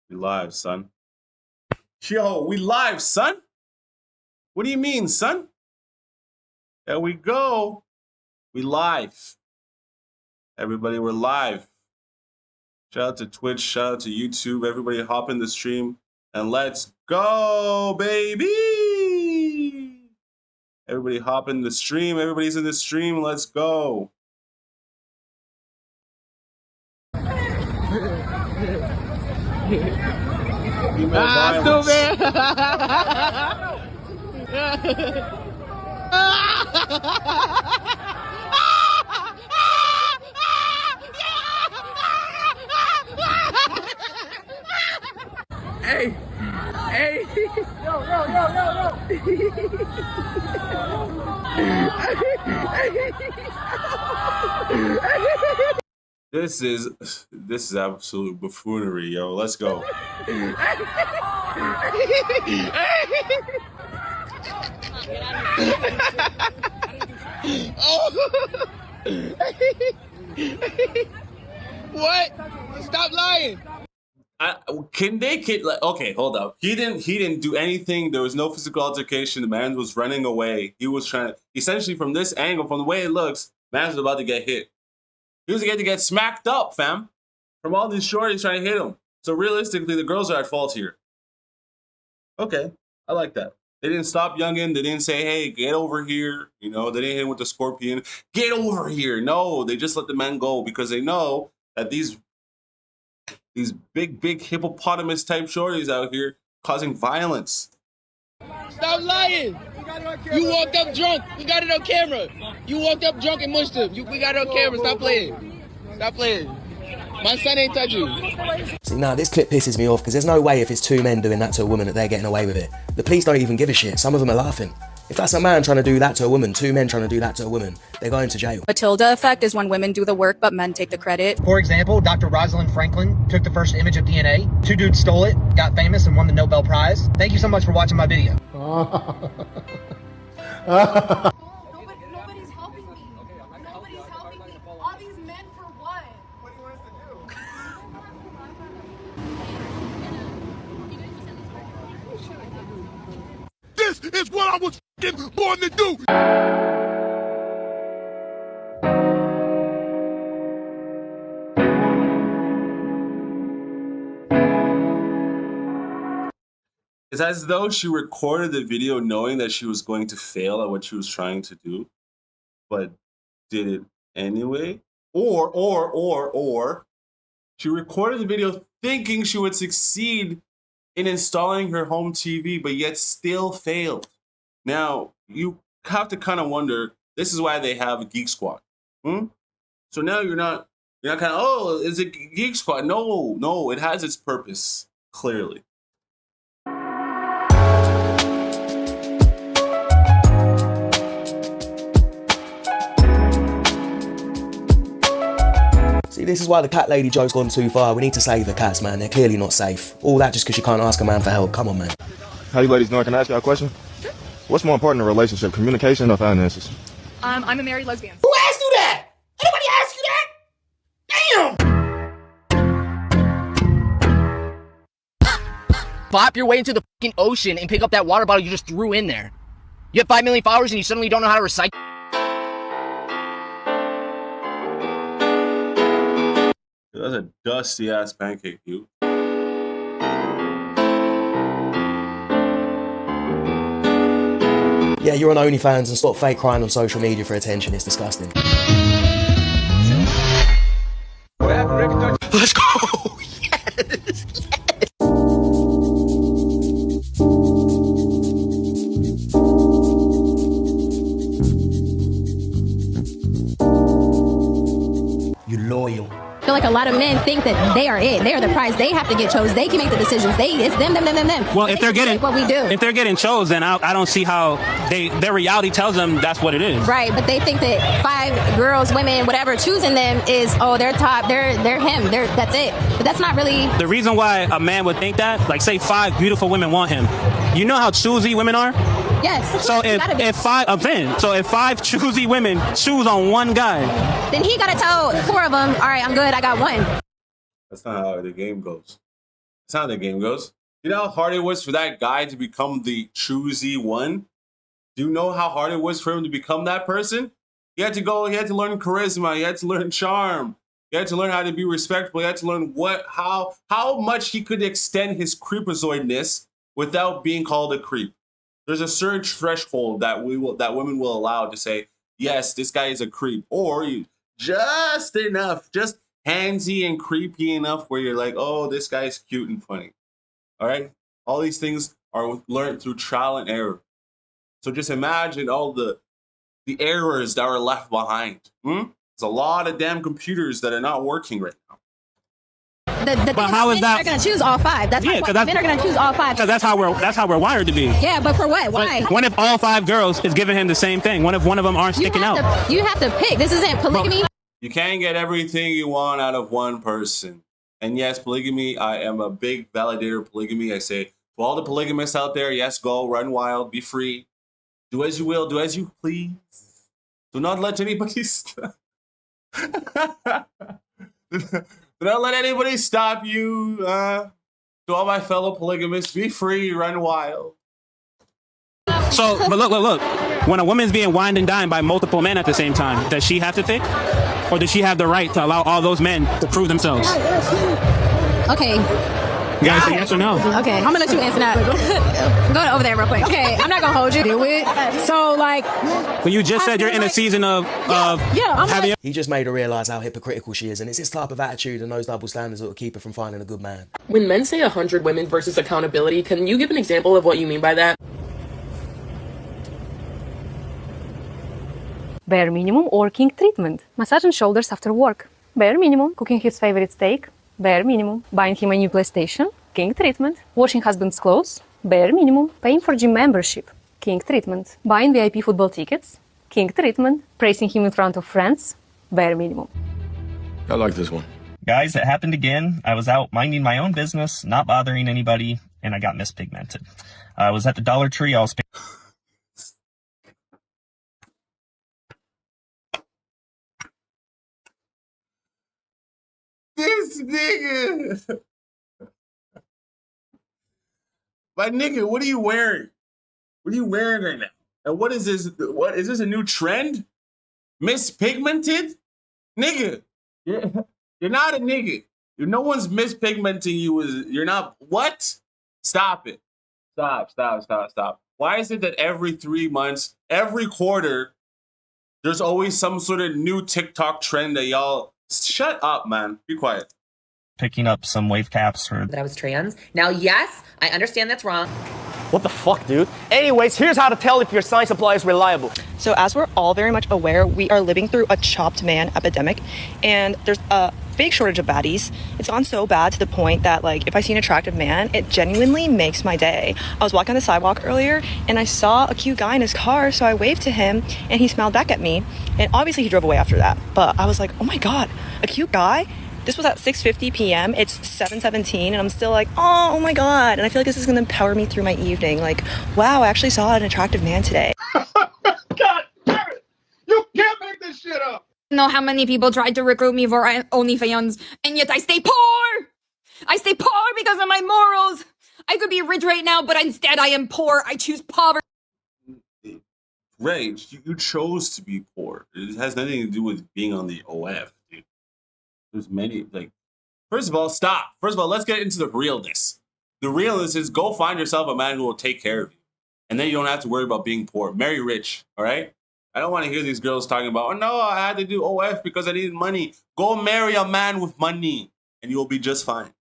We live, son. Yo, we live, son. What do you mean, son? There we go. We live. Everybody, we're live. Shout out to Twitch, shout out to YouTube. Everybody hop in the stream and let's go, baby. Everybody hop in the stream. Everybody's in the stream. Let's go. Stupid. Hey, hey. Yo. This is absolute buffoonery, yo. Let's go. What? Stop lying. Okay, hold up. He didn't do anything. There was no physical altercation. The man was running away. He was trying to, essentially from this angle, from the way it looks, man's about to get hit. He was going to get smacked up, fam. From all these shorties trying to hit him. So realistically, the girls are at fault here. Okay, I like that. They didn't stop Youngin. They didn't say, hey, get over here. You know, they didn't hit him with the scorpion. Get over here. No, they just let the man go because they know that these big hippopotamus type shorties out here causing violence. Stop lying. You walked up drunk. We got it on camera. You walked up drunk and mushed him. We got it on camera. Stop playing. Stop playing. My son ain't touch you. See, nah, this clip pisses me off because there's no way if it's two men doing that to a woman that they're getting away with it. The police don't even give a shit. Some of them are laughing. If that's a man trying to do that to a woman, two men trying to do that to a woman, they're going to jail. Matilda effect is when women do the work but men take the credit. For example, Dr. Rosalind Franklin took the first image of DNA. Two dudes stole it, got famous, and won the Nobel Prize. Thank you so much for watching my video. Nobody's helping me. Nobody's helping me. All these men for what? What do you want us to do? This is what I was f***ing born to do. It's as though she recorded the video knowing that she was going to fail at what she was trying to do, but did it anyway. Or she recorded the video thinking she would succeed in installing her home TV, but yet still failed. Now, you have to kind of wonder, this is why they have a Geek Squad. So now you're not kind of, oh, is it Geek Squad? No, it has its purpose, clearly. See, this is why the cat lady joke's gone too far. We need to save the cats, man. They're clearly not safe. All that just because you can't ask a man for help. Come on, man. How you ladies doing? Can I ask y'all a question? Sure. What's more important in a relationship, communication or finances? I'm a married lesbian. Who asked you that? Anybody ask you that? Damn! Bop your way into the fucking ocean and pick up that water bottle you just threw in there. You have 5 million followers and you suddenly don't know how to recycle. That's a dusty ass pancake, dude. Yeah, you're on OnlyFans and stop fake crying on social media for attention. It's disgusting. Let's go! Yes! You loyal. I feel like a lot of men think that they are it. They are the prize. They have to get chose. They can make the decisions. It's them. Well, if they're getting what we do, if they're getting chosen, I don't see how their reality tells them that's what it is. Right, but they think that 5 girls, women, whatever, choosing them is they're top. They're him. That's it. But that's not really The reason why a man would think that, like say 5 beautiful women want him. You know how choosy women are? Yes. So if 5 choosy women choose on one guy, then he gotta tell 4 of them, all right, I'm good, I got 1. That's not how the game goes. That's how the game goes. You know how hard it was for that guy to become the choosy one? Do you know how hard it was for him to become that person? He had to learn charisma, he had to learn charm, he had to learn how to be respectful, he had to learn how much he could extend his creepazoidness without being called a creep. There's a certain threshold that women will allow to say, yes, this guy is a creep, or you just enough, just handsy and creepy enough where you're like, oh, this guy's cute and funny. All right, all these things are learned through trial and error. So just imagine all the errors that are left behind. There's a lot of damn computers that are not working right now. But how is that? They're gonna choose all five. That's men are gonna choose all five. Because that's how we're wired to be. Yeah, but for what? Why? But what if all 5 girls is giving him the same thing? What if one of them aren't sticking out? You have to pick. This isn't polygamy. You can't get everything you want out of one person. And yes, polygamy, I am a big validator of polygamy. I say to all the polygamists out there, yes, go, run wild, be free. Do as you will, do as you please. Do not let anybody stop. Do not let anybody stop you. To all my fellow polygamists, be free, run wild. So, but look. When a woman's being wined and dined by multiple men at the same time, does she have to pick? Or does she have the right to allow all those men to prove themselves? Okay. You gotta say yes or no. Okay, I'm gonna let you answer that. Go over there real quick. Okay, I'm not gonna hold you. Do it. So, like... When you just said you're in a season of having... He just made her realise how hypocritical she is, and it's this type of attitude and those double standards that will keep her from finding a good man. When men say 100 women versus accountability, can you give an example of what you mean by that? Bare minimum or king treatment. Massage and shoulders after work. Bare minimum. Cooking his favorite steak. Bare minimum. Buying him a new PlayStation. King treatment. Washing husband's clothes. Bare minimum. Paying for gym membership. King treatment. Buying VIP football tickets. King treatment. Praising him in front of friends. Bare minimum. I like this one. Guys, it happened again. I was out minding my own business, not bothering anybody, and I got mispigmented. I was at the Dollar Tree. I was This nigga. My nigga, what are you wearing? What are you wearing right now? And what is this? What is this a new trend? Mispigmented? Nigga, you're not a nigga. No one's mispigmenting you. You're not what? Stop it. Stop. Why is it that every 3 months, every quarter, there's always some sort of new TikTok trend that y'all shut up, man. Be quiet. Picking up some wave caps for that I was trans. Now, yes, I understand that's wrong. What the fuck, dude? Anyways, here's how to tell if your science supply is reliable. So as we're all very much aware, we are living through a chopped man epidemic, and there's a big shortage of baddies. It's gone so bad to the point that, like, if I see an attractive man, it genuinely makes my day. I was walking on the sidewalk earlier, and I saw a cute guy in his car, so I waved to him, and he smiled back at me, and obviously he drove away after that. But I was like, oh my god, a cute guy? This was at 6:50 p.m. It's 7:17, and I'm still like, oh my god. And I feel like this is going to power me through my evening. Like, wow, I actually saw an attractive man today. God damn it! You can't make this shit up! Know how many people tried to recruit me for OnlyFans, and yet I stay poor! I stay poor because of my morals! I could be rich right now, but instead I am poor. I choose poverty. Ray, you chose to be poor. It has nothing to do with being on the OF, dude. There's many, like, first of all, stop. First of all, let's get into the realness. The realness is go find yourself a man who will take care of you. And then you don't have to worry about being poor. Marry rich, all right? I don't want to hear these girls talking about, oh no, I had to do OF because I needed money. Go marry a man with money and you'll be just fine.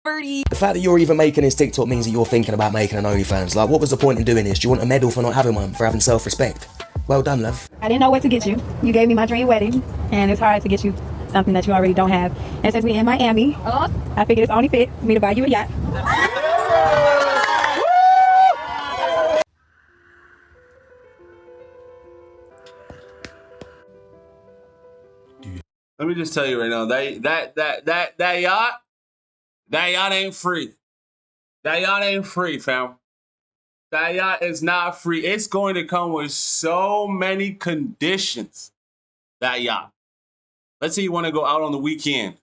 The fact that you're even making this TikTok means that you're thinking about making an OnlyFans. Like, what was the point in doing this? Do you want a medal for not having one, for having self-respect? Well done, love. I didn't know what to get you. You gave me my dream wedding, and it's hard to get you something that you already don't have. And since we're in Miami, I figured it's only fit for me to buy you a yacht. Let me just tell you right now, that yacht ain't free. That yacht ain't free, fam. That yacht is not free. It's going to come with so many conditions. That yacht. Let's say you want to go out on the weekend.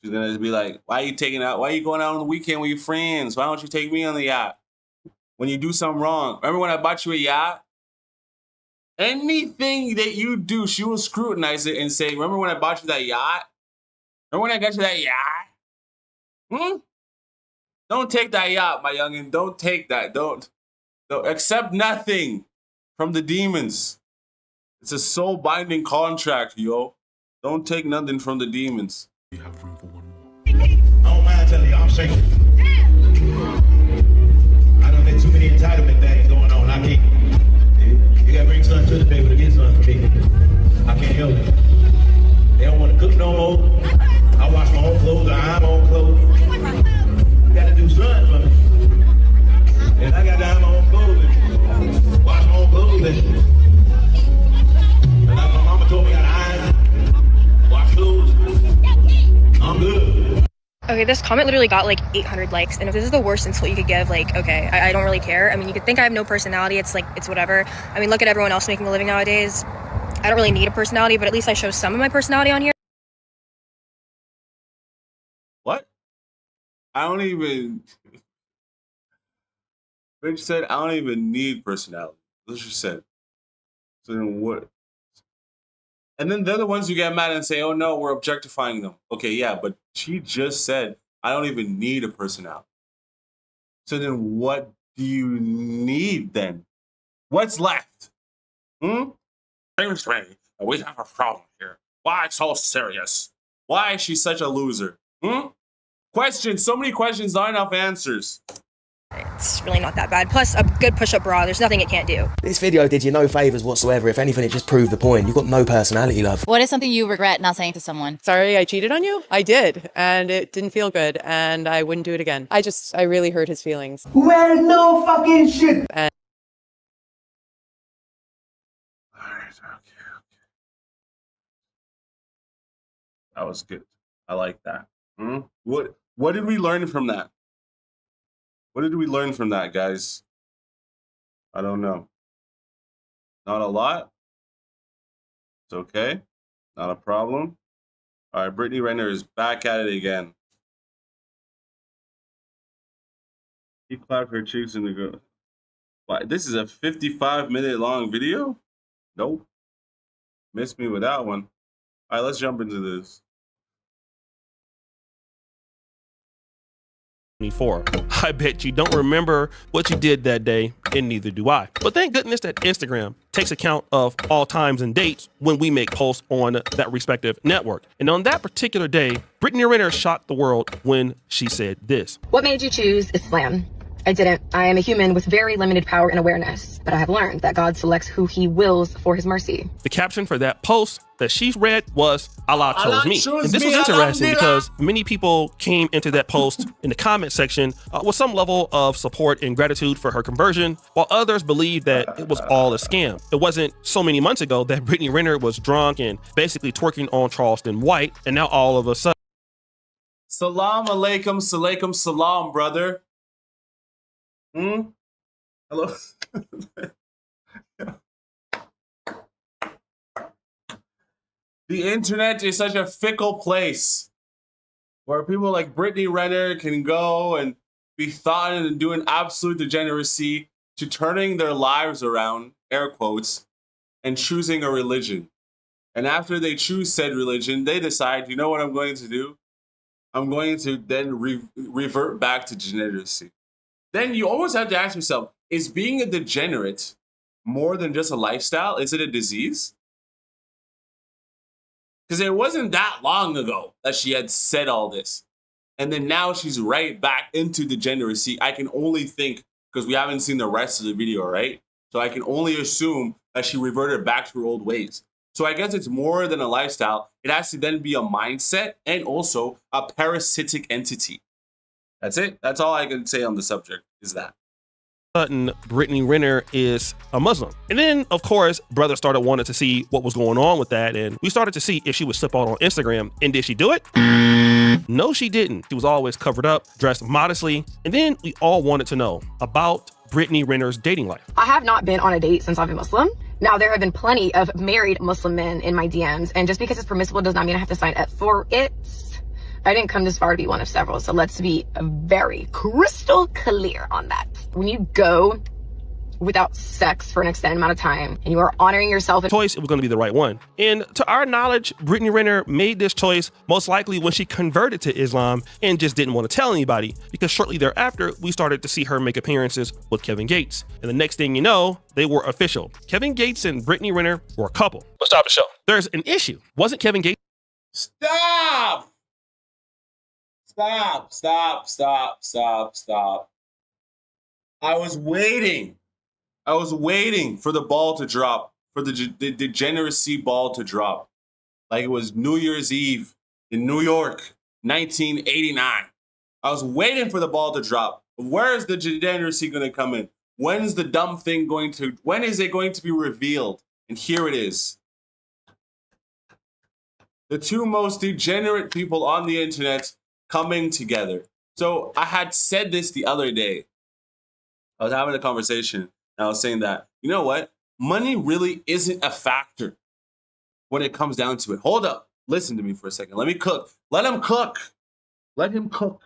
She's gonna be like, why are you going out on the weekend with your friends? Why don't you take me on the yacht? When you do something wrong. Remember when I bought you a yacht? Anything that you do, she will scrutinize it and say, remember when I bought you that yacht? Remember when I got you that yacht? Don't take that yacht, my youngin. Don't take that. Don't accept nothing from the demons. It's a soul binding contract, yo. Don't take nothing from the demons. You have room for one more. I don't mind telling you, I'm single. I done had too many entitlement things going on. I can't. You gotta bring something to the table to get something for me. I can't help it. They don't want to cook no more. I wash my own clothes, I iron my own clothes. You gotta do something for me. And I got to iron my own clothes and wash my own clothes. And my mama told me I gotta iron, wash clothes. I'm good. Okay, this comment literally got like 800 likes, and if this is the worst insult you could give, like, okay, I don't really care. I mean, you could think I have no personality. It's like, it's whatever. I mean, look at everyone else making a living nowadays. I don't really need a personality, but at least I show some of my personality on here. What? I don't even... Bitch said, I don't even need personality. That's what she said. So then what? And then they're the ones who get mad and say, oh no, we're objectifying them. Okay, yeah, but she just said, I don't even need a personality. So then what do you need then? What's left? Seems to me that we have a problem here. Why so serious? Why is she such a loser? Questions, so many questions, not enough answers. It's really not that bad. Plus, a good push-up bra, there's nothing it can't do. This video did you no favours whatsoever. If anything, it just proved the point. You've got no personality, love. What is something you regret not saying to someone? Sorry, I cheated on you? I did, and it didn't feel good, and I wouldn't do it again. I really hurt his feelings. Well, no fucking shit! Alright, okay. That was good. I like that. What did we learn from that? What did we learn from that, guys? I don't know. Not a lot. It's okay. Not a problem. All right, Brittany Renner is back at it again. She clapped her cheeks in the go. Why? This is a 55-minute long video? Nope. Missed me with that one. All right, let's jump into this. I bet you don't remember what you did that day, and neither do I. But thank goodness that Instagram takes account of all times and dates when we make posts on that respective network. And on that particular day, Brittany Renner shocked the world when she said this. What made you choose Islam? I didn't. I am a human with very limited power and awareness, but I have learned that God selects who he wills for his mercy. The caption for that post that she's read was, Allah chose me. And this was interesting because many people came into that post in the comment section with some level of support and gratitude for her conversion, while others believed that it was all a scam. It wasn't so many months ago that Brittany Renner was drunk and basically twerking on Charleston White, and now all of a sudden... Salam alaikum, salaikum salam, brother. Hello? The internet is such a fickle place where people like Brittany Renner can go and be thought and doing absolute degeneracy to turning their lives around, air quotes, and choosing a religion. And after they choose said religion, they decide, you know what I'm going to do? I'm going to then revert back to degeneracy. Then you always have to ask yourself, is being a degenerate more than just a lifestyle? Is it a disease? Because it wasn't that long ago that she had said all this. And then now she's right back into degeneracy. I can only think, because we haven't seen the rest of the video, right? So I can only assume that she reverted back to her old ways. So I guess it's more than a lifestyle. It has to then be a mindset and also a parasitic entity. That's it. That's all I can say on the subject is that. Sudden, Brittany Renner is a Muslim. And then, of course, brother started wanting to see what was going on with that. And we started to see if she would slip out on Instagram. And did she do it? No, she didn't. She was always covered up, dressed modestly. And then we all wanted to know about Brittany Renner's dating life. I have not been on a date since I've been Muslim. Now, there have been plenty of married Muslim men in my DMs. And just because it's permissible does not mean I have to sign up for it. I didn't come this far to be one of several, so let's be very crystal clear on that. When you go without sex for an extended amount of time and you are honoring yourself, choice, it was going to be the right one. And to our knowledge, Brittany Renner made this choice most likely when she converted to Islam and just didn't want to tell anybody, because shortly thereafter, we started to see her make appearances with Kevin Gates. And the next thing you know, they were official. Kevin Gates and Brittany Renner were a couple. But stop the show. There's an issue. Wasn't Kevin Gates? Stop! Stop, stop, stop, stop, stop. I was waiting for the ball to drop, for the degeneracy ball to drop. Like it was New Year's Eve in New York, 1989. I was waiting for the ball to drop. Where is the degeneracy going to come in? When is the dumb thing when is it going to be revealed? And here it is. The two most degenerate people on the internet coming together. So I had said this the other day. I was having a conversation and I was saying that, you know what? Money really isn't a factor when it comes down to it. Hold up. Listen to me for a second. Let me cook. Let him cook. Let him cook.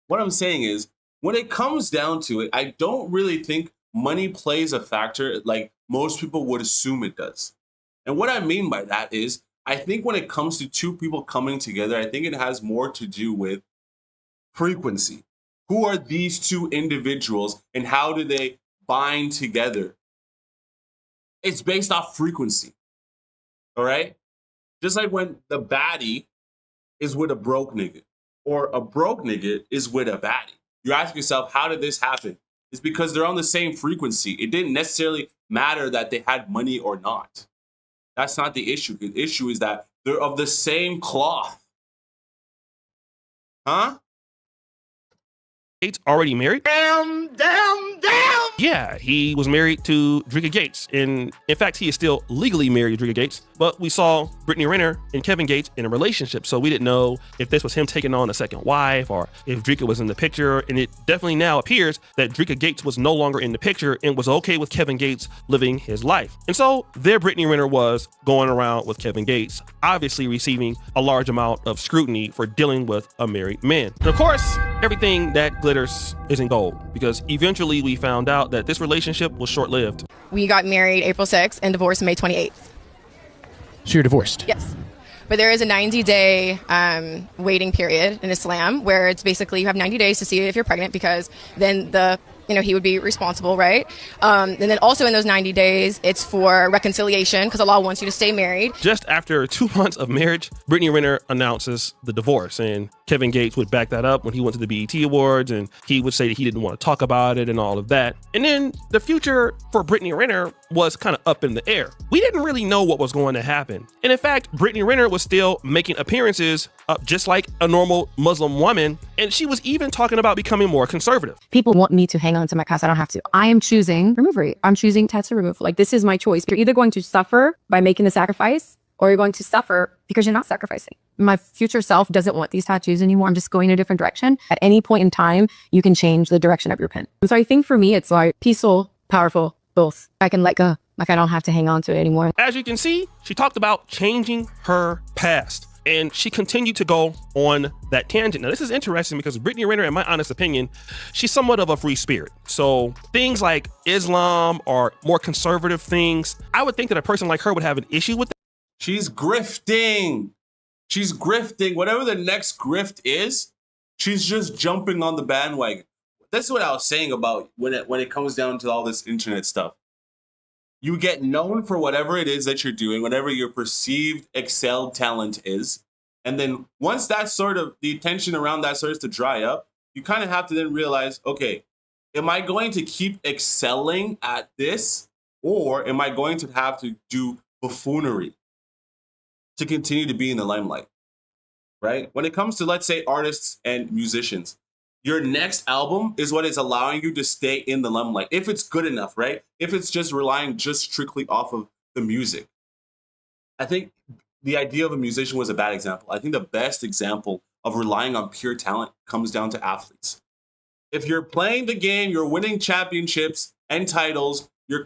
What I'm saying is, when it comes down to it, I don't really think money plays a factor like most people would assume it does. And what I mean by that is, I think when it comes to two people coming together, I think it has more to do with frequency. Who are these two individuals and how do they bind together? It's based off frequency. All right? Just like when the baddie is with a broke nigga or a broke nigga is with a baddie. You ask yourself, how did this happen? It's because they're on the same frequency. It didn't necessarily matter that they had money or not. That's not the issue. The issue is that they're of the same cloth. Huh? Gates already married? Damn! Yeah, he was married to Drika Gates. And in fact, he is still legally married to Drika Gates. But we saw Brittany Renner and Kevin Gates in a relationship. So we didn't know if this was him taking on a second wife or if Drika was in the picture. And it definitely now appears that Drika Gates was no longer in the picture and was okay with Kevin Gates living his life. And so there Brittany Renner was going around with Kevin Gates, obviously receiving a large amount of scrutiny for dealing with a married man. And of course, everything that glitters isn't gold, because eventually we found out that this relationship was short-lived. we got married April 6th and divorced May 28th. So you're divorced? Yes. But there is a 90-day waiting period in Islam where it's basically you have 90 days to see if you're pregnant, because then he would be responsible, right? And then also in those 90 days, it's for reconciliation because Allah wants you to stay married. Just after 2 months of marriage, Brittany Renner announces the divorce, and Kevin Gates would back that up when he went to the BET Awards, and he would say that he didn't want to talk about it and all of that. And then the future for Brittany Renner was kind of up in the air. We didn't really know what was going to happen. And in fact, Brittany Renner was still making appearances just like a normal Muslim woman, and she was even talking about becoming more conservative. People want me to hang on to my cast. I don't have to. I am choosing removal. I'm choosing tattoo removal. Like, this is my choice. You're either going to suffer by making the sacrifice, or you're going to suffer because you're not sacrificing. My future self doesn't want these tattoos anymore. I'm just going in a different direction. At any point in time, you can change the direction of your pen. And so I think for me, it's like peaceful, powerful, both. I can let go. Like, I don't have to hang on to it anymore. As you can see, she talked about changing her past, and she continued to go on that tangent. Now, this is interesting because Brittany Renner, in my honest opinion, she's somewhat of a free spirit. So things like Islam or more conservative things, I would think that a person like her would have an issue with that. She's grifting. She's grifting. Whatever the next grift is, she's just jumping on the bandwagon. That's what I was saying about when it comes down to all this internet stuff. You get known for whatever it is that you're doing, whatever your perceived excelled talent is. And then once that sort of, the attention around that starts to dry up, you kind of have to then realize, okay, am I going to keep excelling at this? Or am I going to have to do buffoonery to continue to be in the limelight, right? When it comes to, let's say, artists and musicians, your next album is what is allowing you to stay in the limelight. If it's good enough, right? If it's just relying just strictly off of the music. I think the idea of a musician was a bad example. I think the best example of relying on pure talent comes down to athletes. If you're playing the game, you're winning championships and titles, you're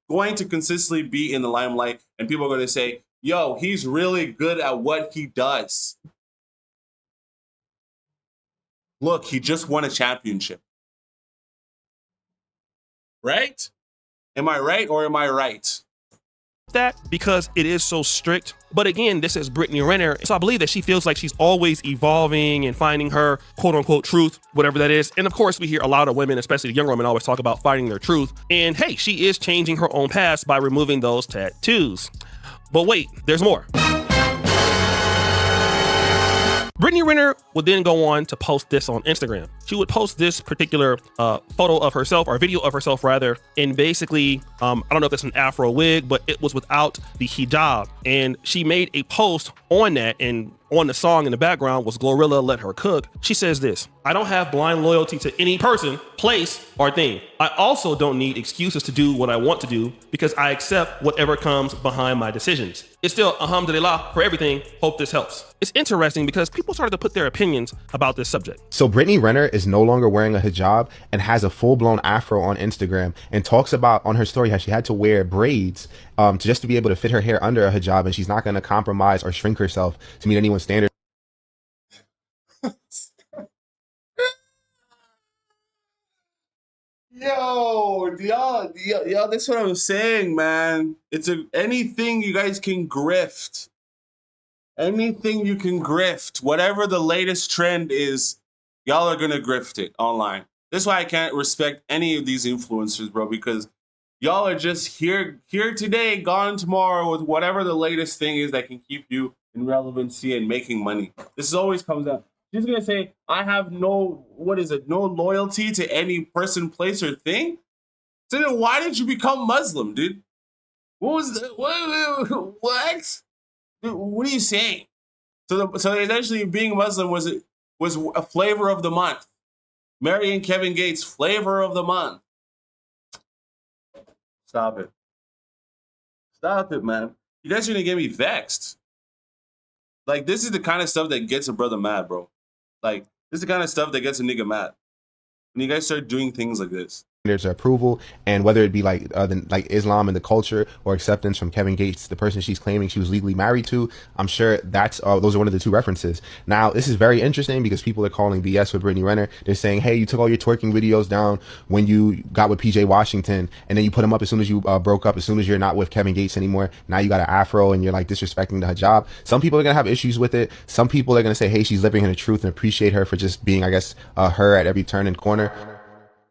going to consistently be in the limelight, and people are going to say, yo, he's really good at what he does. Look, he just won a championship. Right? Am I right or am I right? That because it is so strict. But again, this is Brittany Renner. So I believe that she feels like she's always evolving and finding her quote unquote truth, whatever that is. And of course, we hear a lot of women, especially the younger women, always talk about finding their truth. And hey, she is changing her own past by removing those tattoos. But wait, there's more. Brittany Renner would then go on to post this on Instagram. She would post this particular photo of herself, or video of herself rather, and basically, I don't know if it's an Afro wig, but it was without the hijab. And she made a post on that, and on the song in the background was Glorilla Let Her Cook. She says this: I don't have blind loyalty to any person, place, or thing. I also don't need excuses to do what I want to do because I accept whatever comes behind my decisions. It's still alhamdulillah for everything. Hope this helps. It's interesting because people started to put their opinions about this subject. So Brittany Renner is no longer wearing a hijab and has a full-blown afro on Instagram, and talks about on her story how she had to wear braids just to be able to fit her hair under a hijab, and she's not going to compromise or shrink herself to meet anyone's standards. Yo, y'all, that's what I was saying, man. It's anything you guys can grift. Anything you can grift. Whatever the latest trend is, y'all are gonna grift it online. That's why I can't respect any of these influencers, bro, because y'all are just here today, gone tomorrow with whatever the latest thing is that can keep you in relevancy and making money. This always comes up. She's gonna say, I have no loyalty to any person, place, or thing. So then why did you become Muslim, dude? What was the, what? Dude, what are you saying? So essentially being Muslim was a flavor of the month. Marrying Kevin Gates, flavor of the month. Stop it. Stop it, man. You guys are gonna get me vexed. Like, this is the kind of stuff that gets a brother mad, bro. Like, this is the kind of stuff that gets a nigga mad. When you guys start doing things like this. There's approval, and whether it be like Islam and the culture, or acceptance from Kevin Gates, the person she's claiming she was legally married to, I'm sure that's those are one of the two references. Now, this is very interesting because people are calling BS with Brittany Renner. They're saying, hey, you took all your twerking videos down when you got with PJ Washington, and then you put them up as soon as you broke up, as soon as you're not with Kevin Gates anymore. Now you got an afro and you're like disrespecting the hijab. Some people are gonna have issues with it. Some people are gonna say, hey, she's living in the truth, and appreciate her for just being, I guess, her at every turn and corner.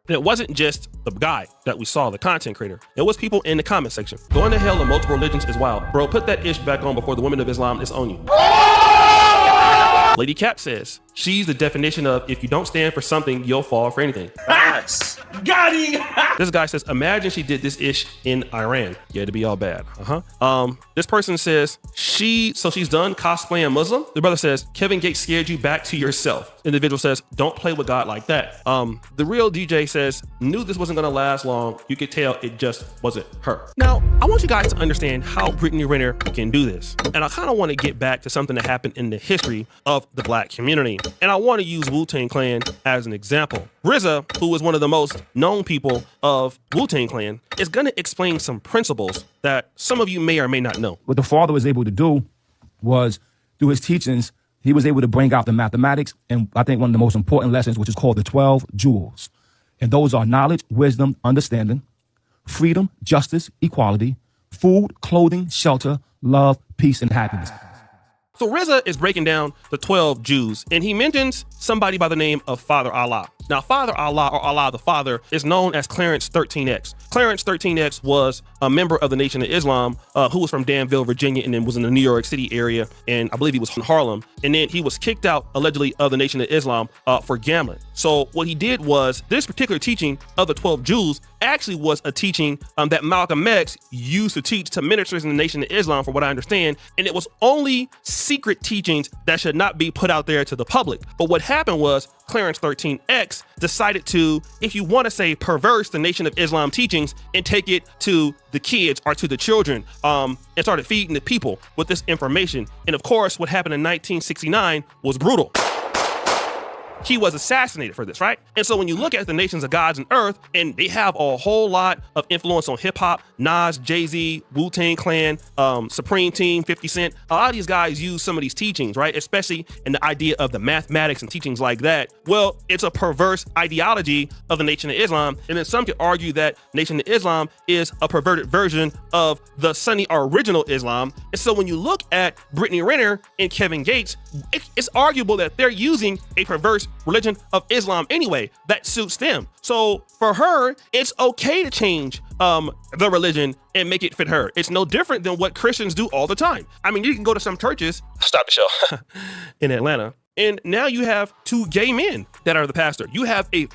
And it wasn't just the guy that we saw, the content creator. It was people in the comment section. Going to hell in multiple religions is wild. Bro, put that ish back on before the women of Islam is on you. Lady Cap says, she's the definition of if you don't stand for something, you'll fall for anything. Facts. Got him. This guy says, imagine she did this ish in Iran. Yeah, it'd be all bad. This person says, she's done cosplaying Muslim. The brother says, Kevin Gates scared you back to yourself. Individual says, don't play with God like that. The real DJ says, knew this wasn't gonna last long. You could tell it just wasn't her. Now, I want you guys to understand how Brittany Renner can do this. And I kind of want to get back to something that happened in the history of the black community. And I want to use Wu-Tang Clan as an example. RZA, who is one of the most known people of Wu-Tang Clan, is going to explain some principles that some of you may or may not know. What the father was able to do was, through his teachings, he was able to bring out the mathematics and I think one of the most important lessons, which is called the 12 jewels. And those are knowledge, wisdom, understanding, freedom, justice, equality, food, clothing, shelter, love, peace, and happiness. So RZA is breaking down the 12 Jews, and he mentions somebody by the name of Father Allah. Now, Father Allah, or Allah the Father, is known as Clarence 13X. Clarence 13X was a member of the Nation of Islam who was from Danville, Virginia, and then was in the New York City area, and I believe he was from Harlem. And then he was kicked out, allegedly, of the Nation of Islam for gambling. So what he did was, this particular teaching of the 12 Jews actually was a teaching that Malcolm X used to teach to ministers in the Nation of Islam, from what I understand, and it was only secret teachings that should not be put out there to the public. But what happened was, Clarence 13X decided to, if you want to say, perverse the Nation of Islam teachings and take it to the kids or to the children, and started feeding the people with this information. And of course, what happened in 1969 was brutal. he was assassinated for this, right? And so when you look at the nations of gods and earth, and they have a whole lot of influence on hip hop, Nas, Jay-Z, Wu-Tang Clan, Supreme Team, 50 Cent, a lot of these guys use some of these teachings, right? Especially in the idea of the mathematics and teachings like that. Well, it's a perverse ideology of the Nation of Islam. And then some could argue that Nation of Islam is a perverted version of the Sunni original Islam. And so when you look at Brittany Renner and Kevin Gates, it's arguable that they're using a perverse religion of Islam anyway that suits them. So for her, it's okay to change the religion and make it fit her. It's no different than what Christians do all the time. I mean, you can go to some churches, stop the show, in Atlanta, and now you have 2 gay men that are the pastor. You have a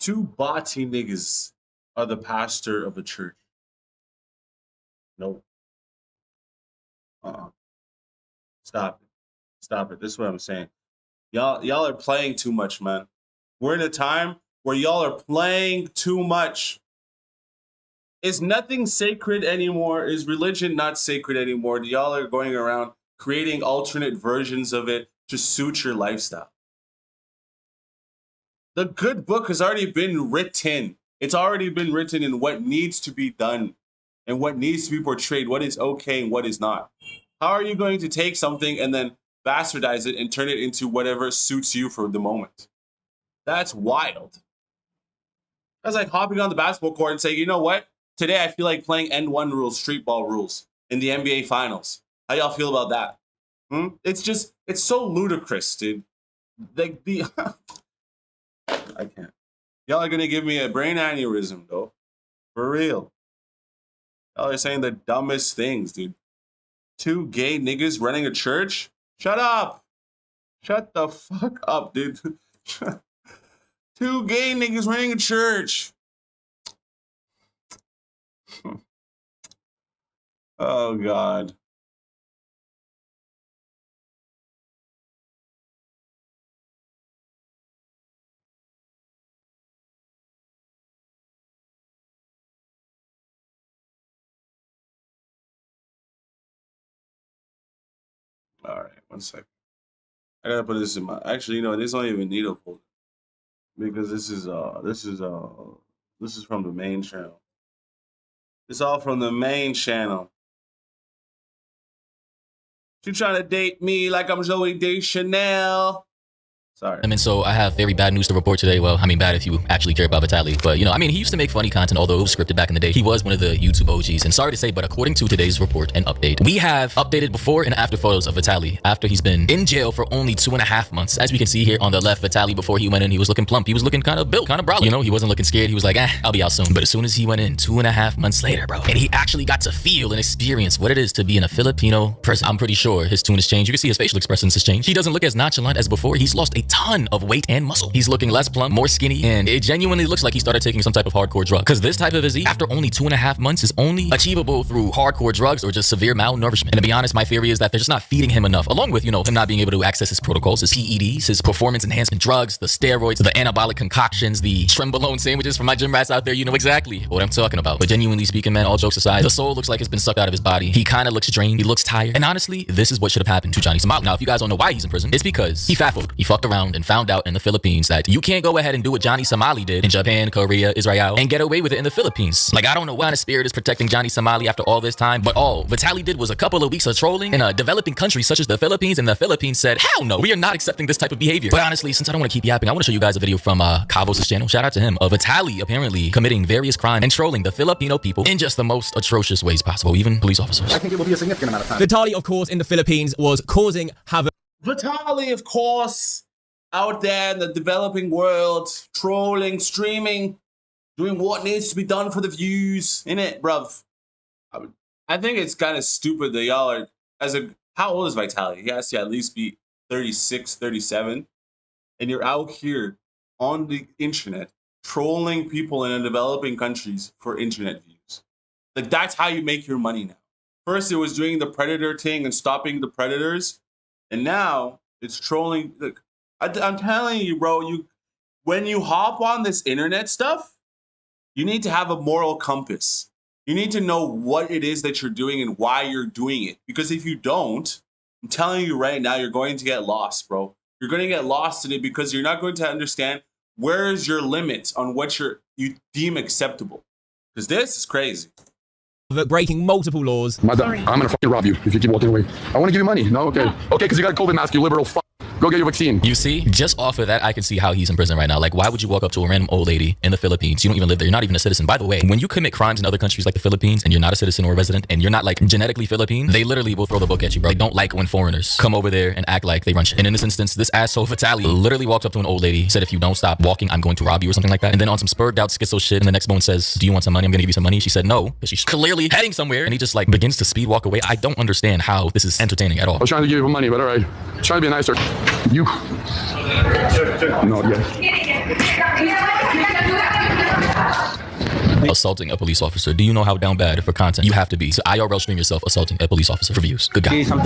Two body niggas are the pastor of a church. No. Stop it. Stop it. This is what I'm saying. Y'all are playing too much, man. We're in a time where y'all are playing too much. Is nothing sacred anymore? Is religion not sacred anymore? Y'all are going around creating alternate versions of it to suit your lifestyle. The good book has already been written. It's already been written in what needs to be done and what needs to be portrayed, what is okay and what is not. How are you going to take something and then bastardize it and turn it into whatever suits you for the moment? That's wild. That's like hopping on the basketball court and saying, you know what? Today I feel like playing N1 rules, street ball rules in the NBA finals. How y'all feel about that? It's so ludicrous, dude. Like I can't. Y'all are gonna give me a brain aneurysm, though. For real. Y'all are saying the dumbest things, dude. 2 gay niggas running a church? Shut up! Shut the fuck up, dude. 2 gay niggas running a church. Oh, God. All right, 1 second. I gotta put this in my. Actually, you know, this don't even need a folder because this is from the main channel. It's all from the main channel. You trying to date me like I'm Zoe Deschanel? Sorry. I mean, so I have very bad news to report today. Well, I mean, bad if you actually care about Vitaly. But, you know, I mean, he used to make funny content, although it was scripted back in the day. He was one of the YouTube OGs. And sorry to say, but according to today's report and update, we have updated before and after photos of Vitaly after he's been in jail for only 2.5 months. As we can see here on the left, Vitaly, before he went in, he was looking plump. He was looking kind of built, kind of brolic. You know, he wasn't looking scared. He was like, I'll be out soon. But as soon as he went in, 2.5 months later, bro, and he actually got to feel and experience what it is to be in a Filipino prison, I'm pretty sure his tune has changed. You can see his facial expressions has changed. He doesn't look as nonchalant as before. He's lost a ton of weight and muscle. He's looking less plump, more skinny, and it genuinely looks like he started taking some type of hardcore drug. Because this type of physique, after only 2.5 months, is only achievable through hardcore drugs or just severe malnourishment. And to be honest, my theory is that they're just not feeding him enough, along with, you know, him not being able to access his protocols, his PEDs, his performance enhancement drugs, the steroids, the anabolic concoctions, the Trenbolone sandwiches from my gym rats out there. You know exactly what I'm talking about. But genuinely speaking, man, all jokes aside, the soul looks like it's been sucked out of his body. He kind of looks drained. He looks tired. And honestly, this is what should have happened to Johnny Somali. Now, if you guys don't know why he's in prison, it's because he faffled. He fucked around and found out in the Philippines that you can't go ahead and do what Johnny Somali did in Japan, Korea, Israel, and get away with it in the Philippines. Like, I don't know why the spirit is protecting Johnny Somali after all this time, but all Vitaly did was a couple of weeks of trolling in a developing country such as the Philippines, and the Philippines said, hell no, we are not accepting this type of behavior. But honestly, since I don't want to keep yapping, I want to show you guys a video from Cavos' channel. Shout out to him. Of Vitaly apparently committing various crimes and trolling the Filipino people in just the most atrocious ways possible, even police officers. I think it will be a significant amount of time. Vitaly, of course, in the Philippines was causing havoc. Vitaly, of course, out there in the developing world, trolling, streaming, doing what needs to be done for the views, innit, bruv? I think it's kind of stupid that y'all are, how old is Vitaly? He has to at least be 36, 37, and you're out here on the internet trolling people in developing countries for internet views. Like, that's how you make your money now. First, it was doing the predator thing and stopping the predators. And now it's trolling. Look, I'm telling you, bro, when you hop on this internet stuff, you need to have a moral compass. You need to know what it is that you're doing and why you're doing it. Because if you don't, I'm telling you right now, you're going to get lost, bro. You're going to get lost in it because you're not going to understand where is your limit on what you deem acceptable. Because this is crazy. Breaking multiple laws. I'm gonna fucking rob you if you keep walking away. I want to give you money. No, okay. Okay, because you got a COVID mask, you liberal fuck. Go get your vaccine. You see, just off of that, I can see how he's in prison right now. Like, why would you walk up to a random old lady in the Philippines? You don't even live there. You're not even a citizen. By the way, when you commit crimes in other countries like the Philippines and you're not a citizen or a resident and you're not like genetically Philippine, they literally will throw the book at you, bro. They don't like when foreigners come over there and act like they run shit. And in this instance, this asshole Vitaly literally walked up to an old lady, said, if you don't stop walking, I'm going to rob you or something like that. And then on some spurred out schizo shit, and the next moment says, do you want some money? I'm going to give you some money. She said no, because she's clearly heading somewhere. And he just like begins to speed walk away. I don't understand how this is entertaining at all. I was trying to give you money, but all right. Trying to be nicer. You. No, yeah. Assaulting a police officer. Do you know how down bad for content you have to be to IRL stream yourself assaulting a police officer for views? Good guy. Stop.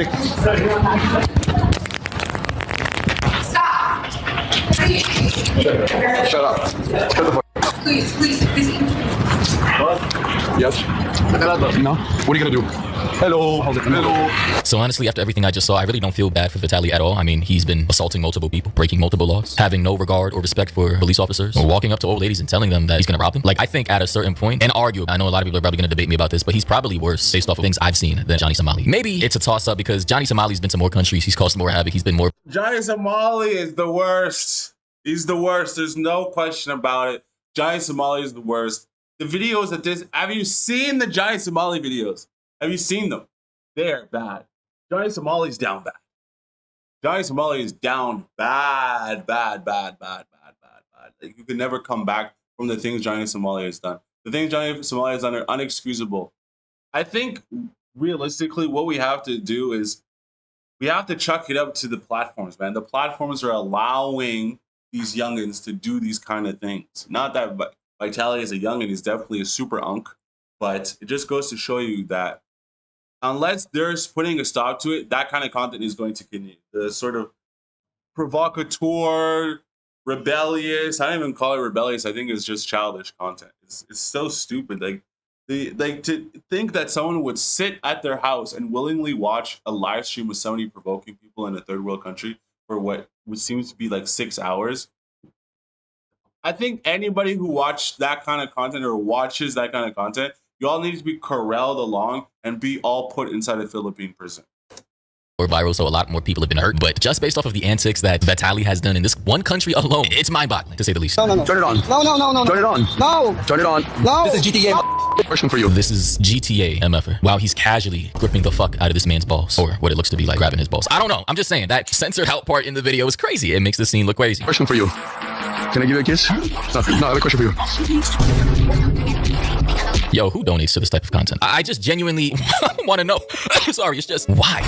Shut up. Shut the fuck up. Please. Yes? No? What are you gonna do? Hello. Hello. So honestly, after everything I just saw, I really don't feel bad for Vitaly at all. I mean, he's been assaulting multiple people, breaking multiple laws, having no regard or respect for police officers, or walking up to old ladies and telling them that he's gonna rob them. Like, I think at a certain point, and argue, I know a lot of people are probably gonna debate me about this, but he's probably worse based off of things I've seen than Johnny Somali. Maybe it's a toss-up because Johnny Somali's been to more countries, he's caused more havoc, he's been more... Johnny Somali is the worst. He's the worst. There's no question about it. Johnny Somali is the worst. The videos that have you seen the Johnny Somali videos? Have you seen them? They're bad. Johnny Somali's down bad. Johnny Somali is down bad. Like, you can never come back from the things Johnny Somali has done. The things Johnny Somali has done are unexcusable. I think realistically what we have to do is we have to chuck it up to the platforms, man. The platforms are allowing these youngins to do these kind of things. Not that Vitaly is a youngin, he's definitely a super unk, but it just goes to show you that unless there's putting a stop to it, that kind of content is going to continue. The sort of provocateur, rebellious, I don't even call it rebellious, I think it's just childish content. It's so stupid. Like to think that someone would sit at their house and willingly watch a live stream with somebody provoking people in a third world country for what seems to be like 6 hours. I think anybody who watched that kind of content or watches that kind of content, you all need to be corralled along and be all put inside a Philippine prison. Or viral, so a lot more people have been hurt. But just based off of the antics that Vitaly has done in this one country alone, it's mind-boggling, to say the least. No. Turn it on. No. Turn it on. No. Turn it on. No. This is GTA. Question for you. This is GTA MFer. Wow, he's casually gripping the fuck out of this man's balls. Or what it looks to be like grabbing his balls. I don't know. I'm just saying that censored out part in the video is crazy. It makes the scene look crazy. Question for you. Can I give you a kiss? No, I have a question for you. Yo, who donates to this type of content? I just genuinely want to know. Sorry, it's just why?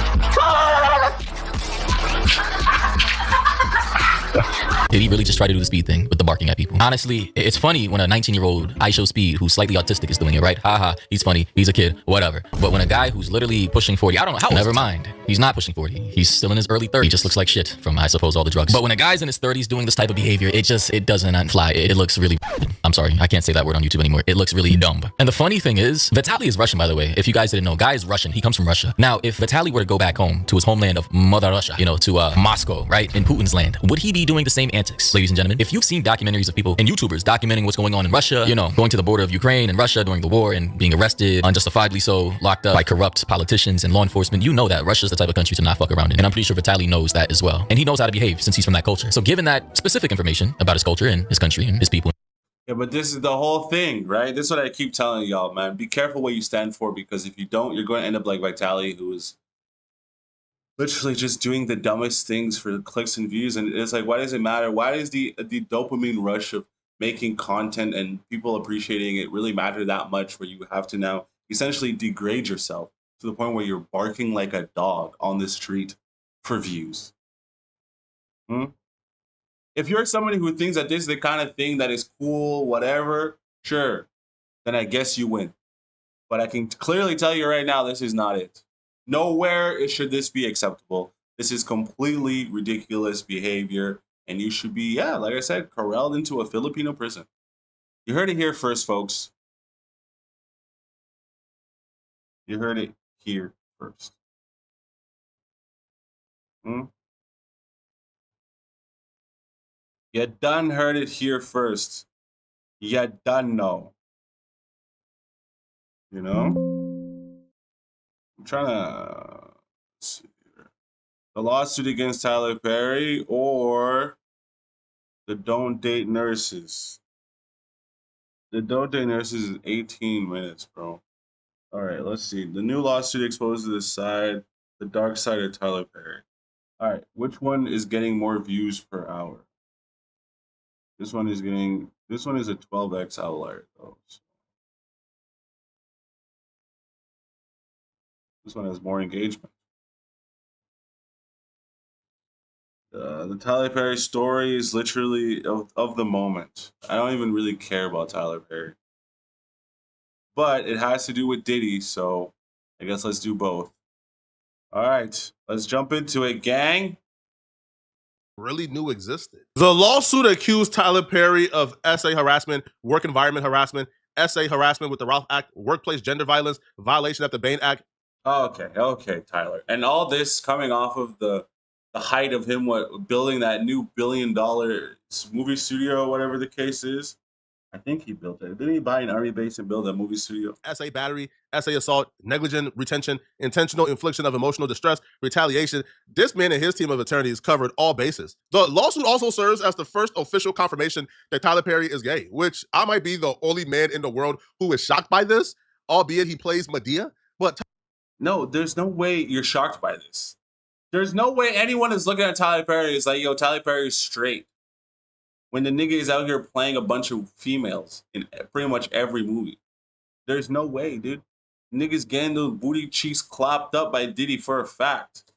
Did he really just try to do the speed thing with the barking at people? Honestly, it's funny when a 19-year-old I show speed who's slightly autistic is doing it, right? Haha, he's funny, he's a kid, whatever. But when a guy who's literally pushing 40, I don't know how. Never mind. He's not pushing 40. He's still in his early 30s. He just looks like shit from, I suppose, all the drugs. But when a guy's in his 30s doing this type of behavior, it doesn't fly. It looks really... I'm sorry, I can't say that word on YouTube anymore. It looks really dumb. And the funny thing is, Vitaly is Russian, by the way. If you guys didn't know, Guy is Russian. He comes from Russia. Now, if Vitaly were to go back home to his homeland of Mother Russia, you know, to Moscow, right, in Putin's land, would he be doing the same antics, ladies and gentlemen? If you've seen documentaries of people and YouTubers documenting what's going on in Russia, you know, going to the border of Ukraine and Russia during the war and being arrested, unjustifiably so, locked up by corrupt politicians and law enforcement, you know that Russia's the type of country to not fuck around in. And I'm pretty sure Vitaly knows that as well. And he knows how to behave since he's from that culture. So given that specific information about his culture and his country and his people. Yeah, but this is the whole thing, right? This is what I keep telling y'all, man. Be careful what you stand for, because if you don't, you're going to end up like Vitaly, who is literally just doing the dumbest things for clicks and views. And it's like, why does it matter? Why does the dopamine rush of making content and people appreciating it really matter that much, where you have to now essentially degrade yourself to the point where you're barking like a dog on the street for views? If you're somebody who thinks that this is the kind of thing that is cool, whatever, sure, then I guess you win. But I can clearly tell you right now, this is not it. Nowhere should this be acceptable. This is completely ridiculous behavior, and you should be, yeah, like I said, corralled into a Filipino prison. You heard it here first, folks. You heard it here first. Hmm? You done heard it here first. You done know. You know? I'm trying to see here. The lawsuit against Tyler Perry or the Don't Date Nurses. The Don't Date Nurses is 18 minutes, bro. All right, let's see. The new lawsuit exposes the dark side of Tyler Perry. All right, which one is getting more views per hour? This one is a 12x outlier though. So this one has more engagement. The Tyler Perry story is literally of the moment. I don't even really care about Tyler Perry. But it has to do with Diddy, so I guess let's do both. All right, let's jump into it, gang. Really knew existed. The lawsuit accused Tyler Perry of SA harassment, work environment harassment, SA harassment with the Ralph Act, workplace gender violence, violation of the Bain Act. Okay, Tyler. And all this coming off of the height of him building that new $1 billion movie studio, whatever the case is. I think he built it. Didn't he buy an army base and build a movie studio? SA battery, SA assault, negligent retention, intentional infliction of emotional distress, retaliation. This man and his team of attorneys covered all bases. The lawsuit also serves as the first official confirmation that Tyler Perry is gay, which I might be the only man in the world who is shocked by this, albeit he plays Medea. But no, there's no way you're shocked by this. There's no way anyone is looking at Tyler Perry is like, yo, Tyler Perry's straight. When the nigga is out here playing a bunch of females in pretty much every movie. There's no way, dude. Niggas getting those booty cheeks clapped up by Diddy for a fact.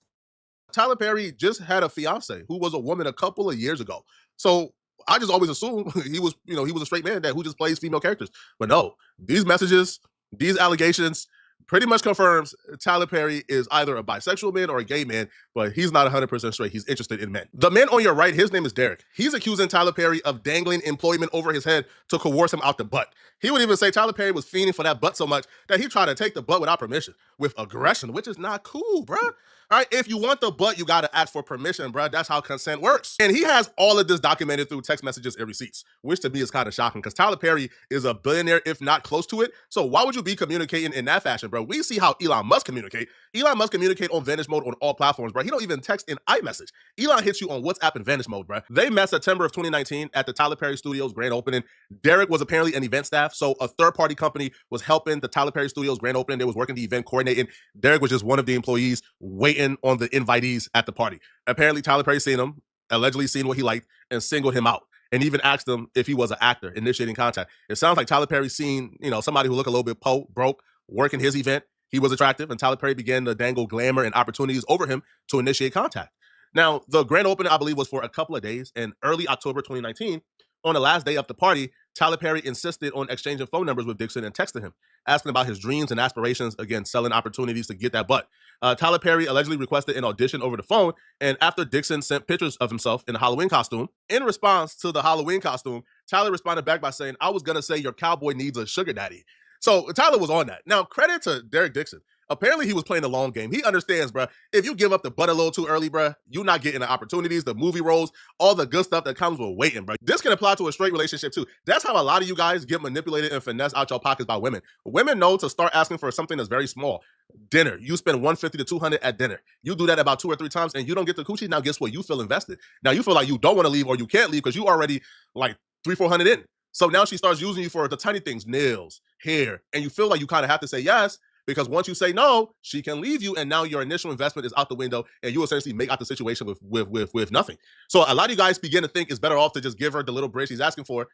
Tyler Perry just had a fiance who was a woman a couple of years ago. So I just always assumed he was a straight man who just plays female characters. But no, these messages, these allegations pretty much confirms Tyler Perry is either a bisexual man or a gay man, but he's not 100% straight. He's interested in men. The man on your right, his name is Derek. He's accusing Tyler Perry of dangling employment over his head to coerce him out the butt. He would even say Tyler Perry was fiending for that butt so much that he tried to take the butt without permission, with aggression, which is not cool, bruh. All right, if you want the butt, you gotta ask for permission, bruh. That's how consent works. And he has all of this documented through text messages and receipts, which to me is kind of shocking because Tyler Perry is a billionaire, if not close to it. So why would you be communicating in that fashion, bro? We see how Elon Musk communicate. Elon Musk communicate on Vanish mode on all platforms, bro. He don't even text in iMessage. Elon hits you on WhatsApp and Vanish mode, bro. They met September of 2019 at the Tyler Perry Studios grand opening. Derek was apparently an event staff, so a third-party company was helping the Tyler Perry Studios grand opening. They was working the event, coordinating. Derek was just one of the employees waiting on the invitees at the party. Apparently, Tyler Perry seen him, allegedly seen what he liked, and singled him out, and even asked him if he was an actor, initiating contact. It sounds like Tyler Perry seen, somebody who looked a little bit broke, working his event. He was attractive, and Tyler Perry began to dangle glamour and opportunities over him to initiate contact. Now, the grand opening, I believe, was for a couple of days, and early October 2019, on the last day of the party, Tyler Perry insisted on exchanging phone numbers with Dixon and texting him, asking about his dreams and aspirations, again, selling opportunities to get that butt. Tyler Perry allegedly requested an audition over the phone, and after Dixon sent pictures of himself in a Halloween costume, in response to the Halloween costume, Tyler responded back by saying, "I was gonna say your cowboy needs a sugar daddy." So Tyler was on that. Now, credit to Derek Dixon. Apparently, he was playing the long game. He understands, bruh. If you give up the butt a little too early, bruh, you're not getting the opportunities, the movie roles, all the good stuff that comes with waiting, bruh. This can apply to a straight relationship, too. That's how a lot of you guys get manipulated and finessed out your pockets by women. Women know to start asking for something that's very small. Dinner. You spend $150 to $200 at dinner. You do that about 2 or 3 times, and you don't get the coochie. Now, guess what? You feel invested. Now, you feel like you don't want to leave or you can't leave because you already like $300-400 in. So now she starts using you for the tiny things, nails, hair, and you feel like you kind of have to say yes, because once you say no, she can leave you, and now your initial investment is out the window, and you essentially make out the situation with nothing. So a lot of you guys begin to think it's better off to just give her the little bread she's asking for,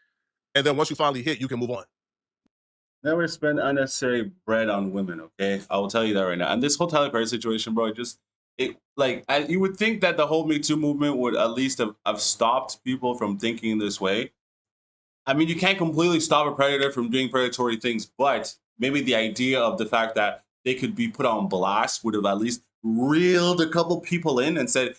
and then once you finally hit, you can move on. Never spend unnecessary bread on women, okay? I will tell you that right now. And this whole Tyler Perry situation, bro, you would think that the whole Me Too movement would at least have stopped people from thinking this way. I mean, you can't completely stop a predator from doing predatory things, but maybe the idea of the fact that they could be put on blast would have at least reeled a couple people in and said,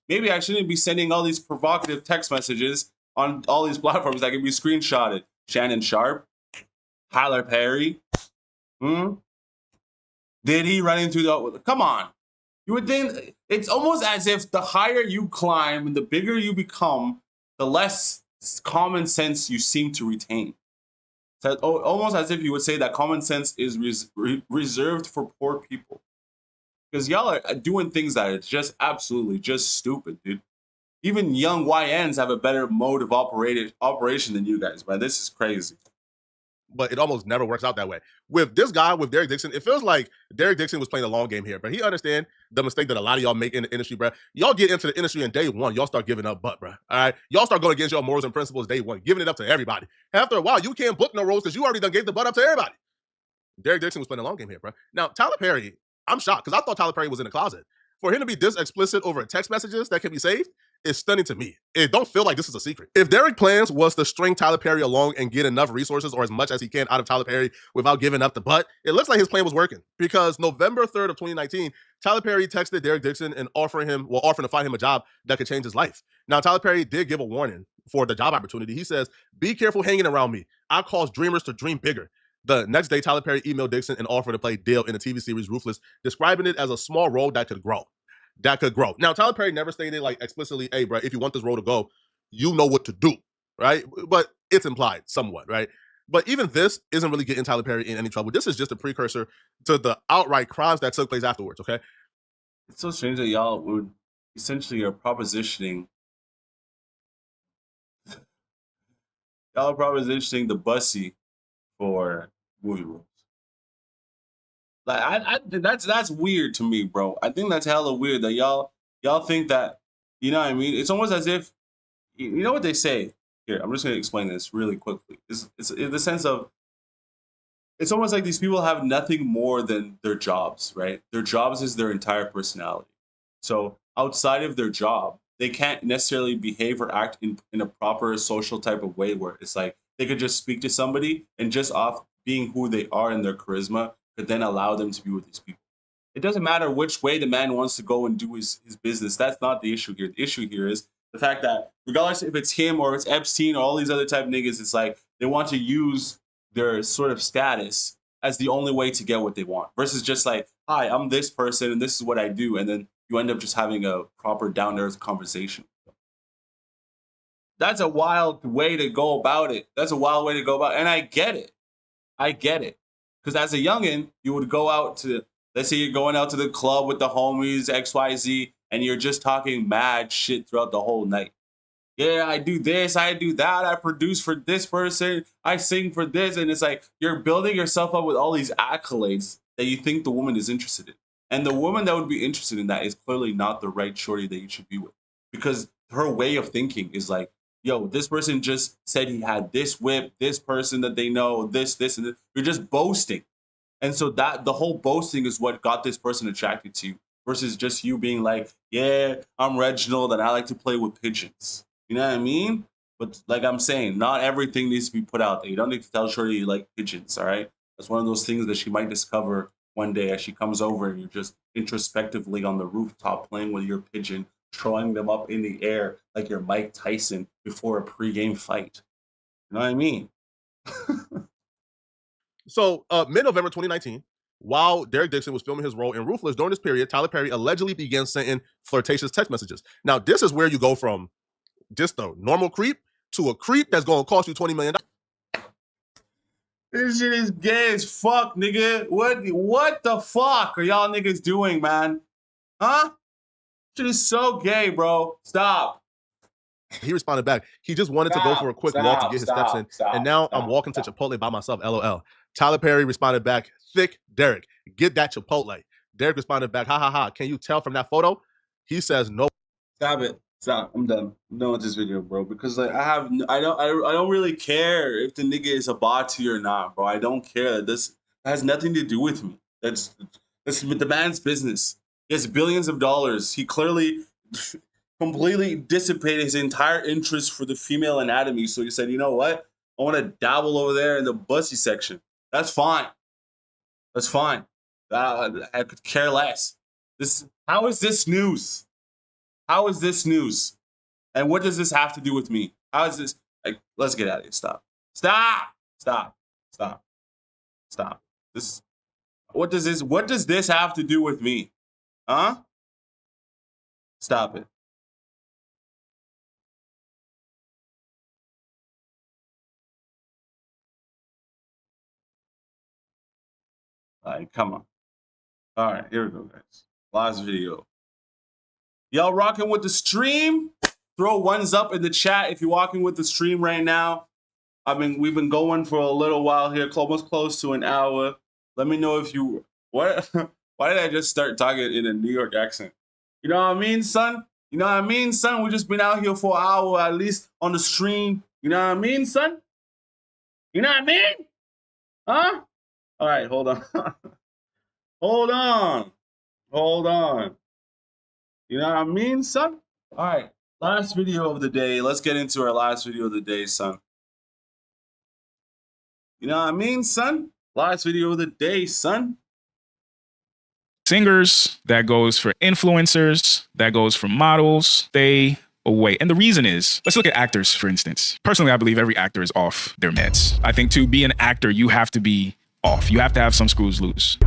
maybe I shouldn't be sending all these provocative text messages on all these platforms that can be screenshotted. Shannon Sharp, Tyler Perry. Did he run into the... Come on. You would think it's almost as if the higher you climb and the bigger you become, the less common sense you seem to retain. So almost as if you would say that common sense is reserved for poor people. Because y'all are doing things that are just absolutely just stupid, dude. Even young YNs have a better mode of operation than you guys, man. This is crazy. But it almost never works out that way. With this guy, with Derek Dixon, it feels like Derek Dixon was playing a long game here, but he understand the mistake that a lot of y'all make in the industry, bro. Y'all get into the industry and day one, y'all start giving up butt, bro. All right? Y'all start going against your morals and principles day one, giving it up to everybody. After a while, you can't book no roles because you already done gave the butt up to everybody. Derek Dixon was playing a long game here, bro. Now, Tyler Perry, I'm shocked because I thought Tyler Perry was in the closet. For him to be this explicit over text messages that can be saved is stunning to me. It don't feel like this is a secret. If Derek's plans was to string Tyler Perry along and get enough resources or as much as he can out of Tyler Perry without giving up the butt, it looks like his plan was working. Because November 3rd of 2019, Tyler Perry texted Derek Dixon and offering to find him a job that could change his life. Now, Tyler Perry did give a warning for the job opportunity. He says, "Be careful hanging around me. I cause dreamers to dream bigger." The next day, Tyler Perry emailed Dixon and offered to play Dale in the TV series Ruthless, describing it as a small role that could grow. Now, Tyler Perry never stated like explicitly, "Hey, bro, if you want this role to go, you know what to do," right? But it's implied somewhat, right? But even this isn't really getting Tyler Perry in any trouble. This is just a precursor to the outright crimes that took place afterwards, okay? It's so strange that y'all would essentially are propositioning the bussy for movie roles. Like that's weird to me, bro. I think that's hella weird that y'all think that, you know what I mean? It's almost as if, you know what they say? Here, I'm just gonna explain this really quickly. It's in the sense of, it's almost like these people have nothing more than their jobs, right? Their jobs is their entire personality. So outside of their job, they can't necessarily behave or act in a proper social type of way where it's like they could just speak to somebody and just off being who they are and their charisma could then allow them to be with these people. It doesn't matter which way the man wants to go and do his business. That's not the issue here. The issue here is the fact that regardless if it's him or it's Epstein or all these other type of niggas, it's like they want to use their sort of status as the only way to get what they want versus just like, "Hi, I'm this person and this is what I do." And then you end up just having a proper down-to-earth conversation. That's a wild way to go about it. And I get it. Because as a youngin', you would go out to, let's say you're going out to the club with the homies, XYZ, and you're just talking mad shit throughout the whole night. Yeah, I do this, I do that, I produce for this person, I sing for this. And it's like you're building yourself up with all these accolades that you think the woman is interested in. And the woman that would be interested in that is clearly not the right shorty that you should be with. Because her way of thinking is like, yo, this person just said he had this whip, this person that they know, this, and this. You're just boasting. And so that the whole boasting is what got this person attracted to you versus just you being like, yeah, I'm Reginald and I like to play with pigeons. You know what I mean? But like I'm saying, not everything needs to be put out there. You don't need to tell Shorty you like pigeons, all right? That's one of those things that she might discover one day as she comes over and you're just introspectively on the rooftop playing with your pigeon, throwing them up in the air like you're Mike Tyson before a pregame fight. You know what I mean? So, mid-November 2019, while Derek Dixon was filming his role in Ruthless, during this period, Tyler Perry allegedly began sending flirtatious text messages. Now, this is where you go from just a normal creep to a creep that's going to cost you $20 million. This shit is gay as fuck, nigga. What the fuck are y'all niggas doing, man? Huh? Shit is so gay, bro. Stop. He responded back. He just wanted to go for a quick walk to get his steps in. And now I'm walking to Chipotle by myself, LOL. Tyler Perry responded back, thick Derek, get that Chipotle. Derek responded back, ha ha ha. Can you tell from that photo? He says no. Stop it. Stop. I'm done. I'm done with this video, bro. Because like I don't really care if the nigga is a body or not, bro. I don't care. This has nothing to do with me. That's the man's business. He has billions of dollars. He clearly completely dissipated his entire interest for the female anatomy. So he said, you know what? I want to dabble over there in the bussy section. That's fine. That's fine. I could care less. How is this news? How is this news? And what does this have to do with me? How is this? Like, let's get out of here. Stop. Stop. Stop. Stop. Stop. What does this have to do with me? Huh? Stop it. Like, come on. All right, here we go, guys. Last video. Y'all rocking with the stream? Throw ones up in the chat if you're walking with the stream right now. I mean, we've been going for a little while here, almost close to an hour. Let me know if you, what? Why did I just start talking in a New York accent? You know what I mean, son? You know what I mean, son? We just been out here for an hour at least on the stream. You know what I mean, son? You know what I mean? Huh? All right, hold on. Hold on. Hold on. You know what I mean, son? All right, last video of the day. Let's get into our last video of the day, son. You know what I mean, son? Last video of the day, son. Singers, that goes for influencers, that goes for models, stay away. And the reason is, let's look at actors, for instance. Personally, I believe every actor is off their meds. I think to be an actor, you have to be off. You have to have some screws loose.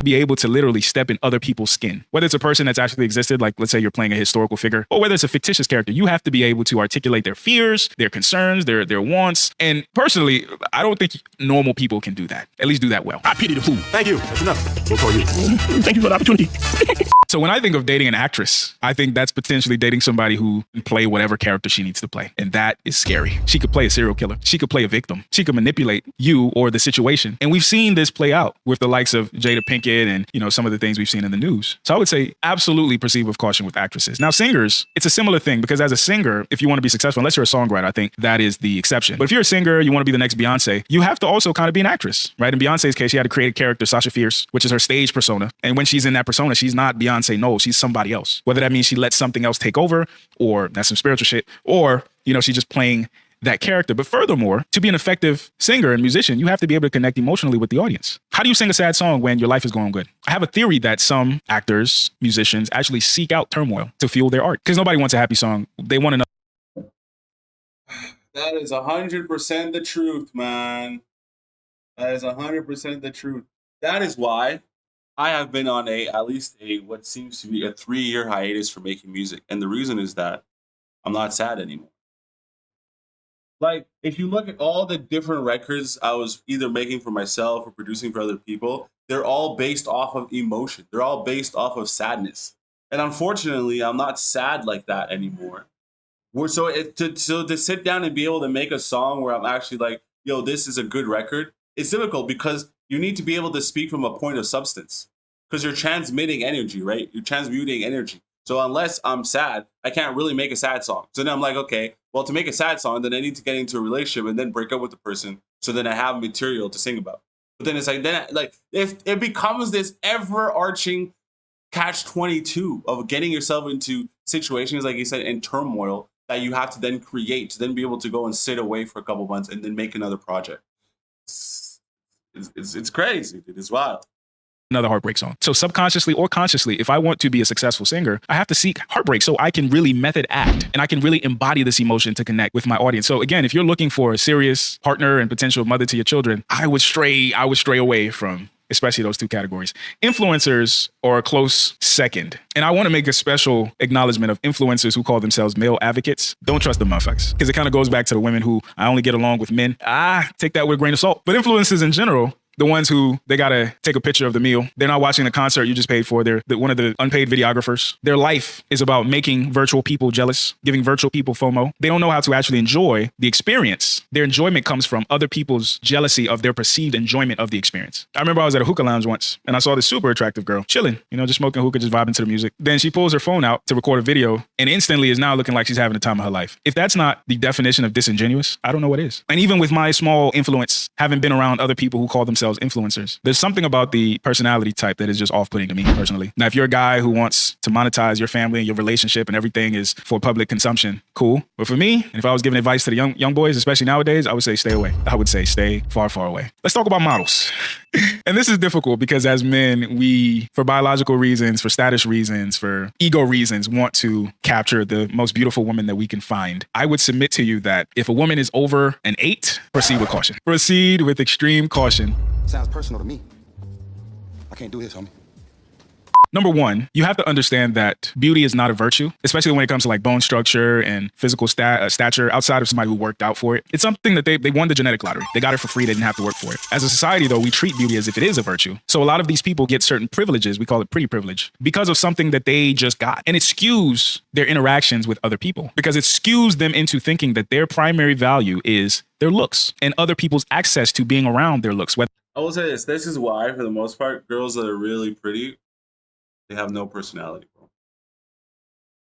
Be able to literally step in other people's skin. Whether it's a person that's actually existed, like let's say you're playing a historical figure, or whether it's a fictitious character, you have to be able to articulate their fears, their concerns, their wants. And personally, I don't think normal people can do that. At least do that well. I pity the fool. Thank you. That's enough. Good for you. Thank you for the opportunity. So when I think of dating an actress, I think that's potentially dating somebody who can play whatever character she needs to play. And that is scary. She could play a serial killer. She could play a victim. She could manipulate you or the situation. And we've seen this play out with the likes of Jada Pinkett and, you know, some of the things we've seen in the news. So I would say absolutely proceed with caution with actresses. Now, singers, it's a similar thing because as a singer, if you want to be successful, unless you're a songwriter, I think that is the exception. But if you're a singer, you want to be the next Beyonce, you have to also kind of be an actress, right? In Beyonce's case, she had to create a character, Sasha Fierce, which is her stage persona. And when she's in that persona, she's not Beyonce, no, she's somebody else. Whether that means she lets something else take over, or that's some spiritual shit, or, you know, she's just playing that character. But furthermore, to be an effective singer and musician, you have to be able to connect emotionally with the audience. How do you sing a sad song when your life is going good? I have a theory that some actors, musicians actually seek out turmoil to fuel their art because nobody wants a happy song. They want another. That is 100% the truth, man. That is 100% the truth. That is why I have been on at least what seems to be a 3-year hiatus for making music. And the reason is that I'm not sad anymore. Like, if you look at all the different records I was either making for myself or producing for other people, they're all based off of emotion. They're all based off of sadness. And unfortunately, I'm not sad like that anymore. So to sit down and be able to make a song where I'm actually like, yo, this is a good record, it's difficult because you need to be able to speak from a point of substance because you're transmitting energy, right? You're transmuting energy. So unless I'm sad, I can't really make a sad song. So then I'm like, okay, well, to make a sad song, then I need to get into a relationship and then break up with the person. So then I have material to sing about. But then it's like, if it becomes this ever-arching catch-22 of getting yourself into situations, like you said, in turmoil that you have to then create to then be able to go and sit away for a couple months and then make another project. It's crazy, dude. It's wild. Another heartbreak song. So subconsciously or consciously, if I want to be a successful singer, I have to seek heartbreak so I can really method act and I can really embody this emotion to connect with my audience. So again, if you're looking for a serious partner and potential mother to your children, I would stray away from especially those two categories. Influencers are a close second. And I want to make a special acknowledgement of influencers who call themselves male advocates. Don't trust the motherfuckers. Because it kind of goes back to the women who I only get along with men. Take that with a grain of salt. But influencers in general, the ones who they got to take a picture of the meal. They're not watching the concert you just paid for. They're one of the unpaid videographers. Their life is about making virtual people jealous, giving virtual people FOMO. They don't know how to actually enjoy the experience. Their enjoyment comes from other people's jealousy of their perceived enjoyment of the experience. I remember I was at a hookah lounge once and I saw this super attractive girl chilling, just smoking hookah, just vibing to the music. Then she pulls her phone out to record a video and instantly is now looking like she's having the time of her life. If that's not the definition of disingenuous, I don't know what is. And even with my small influence, having been around other people who call themselves influencers, there's something about the personality type that is just off-putting to me personally. Now, if you're a guy who wants to monetize your family and your relationship and everything is for public consumption, cool. But for me, and if I was giving advice to the young boys, especially nowadays, I would say stay away. I would say stay far, far away. Let's talk about models. And this is difficult because as men, we, for biological reasons, for status reasons, for ego reasons, want to capture the most beautiful woman that we can find. I would submit to you that if a woman is over an 8, proceed with caution. Proceed with extreme caution. Sounds personal to me. I can't do this, homie. Number one, you have to understand that beauty is not a virtue, especially when it comes to like bone structure and physical stature outside of somebody who worked out for it. It's something that they won the genetic lottery. They got it for free. They didn't have to work for it. As a society, though, we treat beauty as if it is a virtue. So a lot of these people get certain privileges. We call it pretty privilege because of something that they just got. And it skews their interactions with other people because it skews them into thinking that their primary value is their looks and other people's access to being around their looks. I will say this. This is why, for the most part, girls that are really pretty, they have no personality, bro.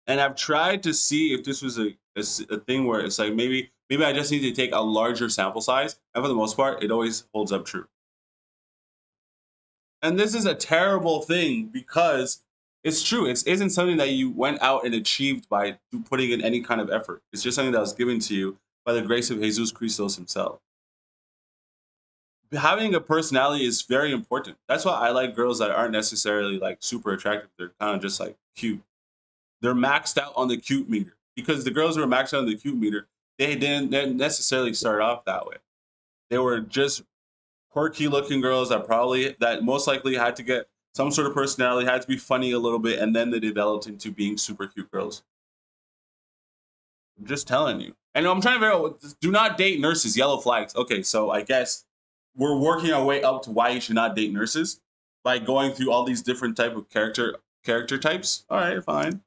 And I've tried to see if this was a thing where it's like maybe I just need to take a larger sample size. And for the most part, it always holds up true. And this is a terrible thing because it's true. It isn't something that you went out and achieved by putting in any kind of effort. It's just something that was given to you by the grace of Jesus Christos himself. Having a personality is very important. That's why I like girls that aren't necessarily like super attractive. They're kind of just like cute. They're maxed out on the cute meter because the girls who are maxed out on the cute meter, they didn't necessarily start off that way. They were just quirky looking girls that most likely had to get some sort of personality, had to be funny a little bit, and then they developed into being super cute girls. I'm just telling you. And I'm trying to figure out, do not date nurses, yellow flags. Okay, so I guess we're working our way up to why you should not date nurses by going through all these different type of character types. All right, fine.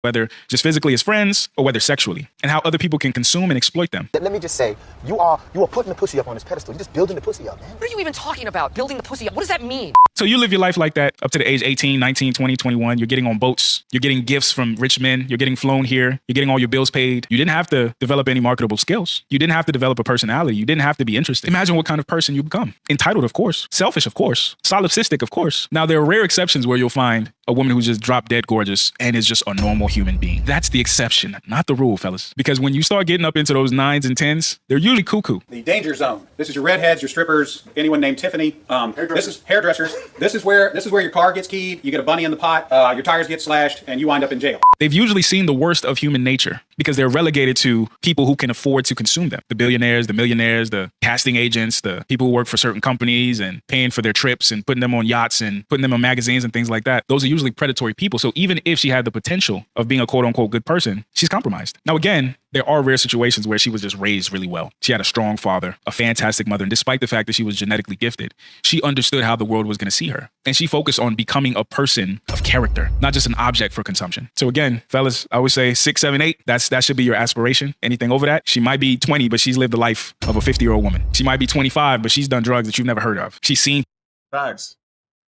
Whether just physically as friends or whether sexually, and how other people can consume and exploit them. Let me just say, you are putting the pussy up on this pedestal. You're just building the pussy up, man. What are you even talking about? Building the pussy up? What does that mean? So you live your life like that up to the age 18, 19, 20, 21. You're getting on boats. You're getting gifts from rich men. You're getting flown here. You're getting all your bills paid. You didn't have to develop any marketable skills. You didn't have to develop a personality. You didn't have to be interested. Imagine what kind of person you become. Entitled, of course. Selfish, of course. Solipsistic, of course. Now, there are rare exceptions where you'll find a woman who's just drop dead gorgeous and is just a normal human being. That's the exception, not the rule, fellas. Because when you start getting up into those 9s and 10s, they're usually cuckoo. The danger zone. This is your redheads, your strippers, anyone named Tiffany. This is hairdressers. This is where your car gets keyed. You get a bunny in the pot. Your tires get slashed, and you wind up in jail. They've usually seen the worst of human nature because they're relegated to people who can afford to consume them. The billionaires, the millionaires, the casting agents, the people who work for certain companies and paying for their trips and putting them on yachts and putting them on magazines and things like that. Those are usually predatory people. So even if she had the potential of being a quote unquote good person, she's compromised. Now, again, there are rare situations where she was just raised really well. She had a strong father, a fantastic mother. And despite the fact that she was genetically gifted, she understood how the world was going to see her. And she focused on becoming a person of character, not just an object for consumption. So again, fellas, I would say 6, 7, 8, that should be your aspiration. Anything over that, she might be 20, but she's lived the life of a 50-year-old woman. She might be 25, but she's done drugs that you've never heard of. She's seen. Facts.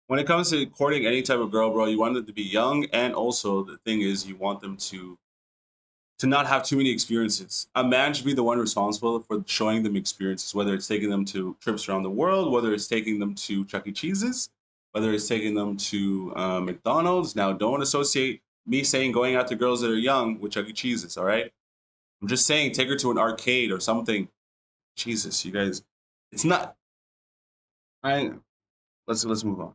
When it comes to courting any type of girl, bro, you want them to be young. And also the thing is you want them to not have too many experiences. A man should be the one responsible for showing them experiences, whether it's taking them to trips around the world, whether it's taking them to Chuck E. Cheese's, whether it's taking them to McDonald's. Now, don't associate me saying going out to girls that are young with Chuck E. Cheese's, all right? I'm just saying take her to an arcade or something. Jesus, you guys. It's not. Let's move on.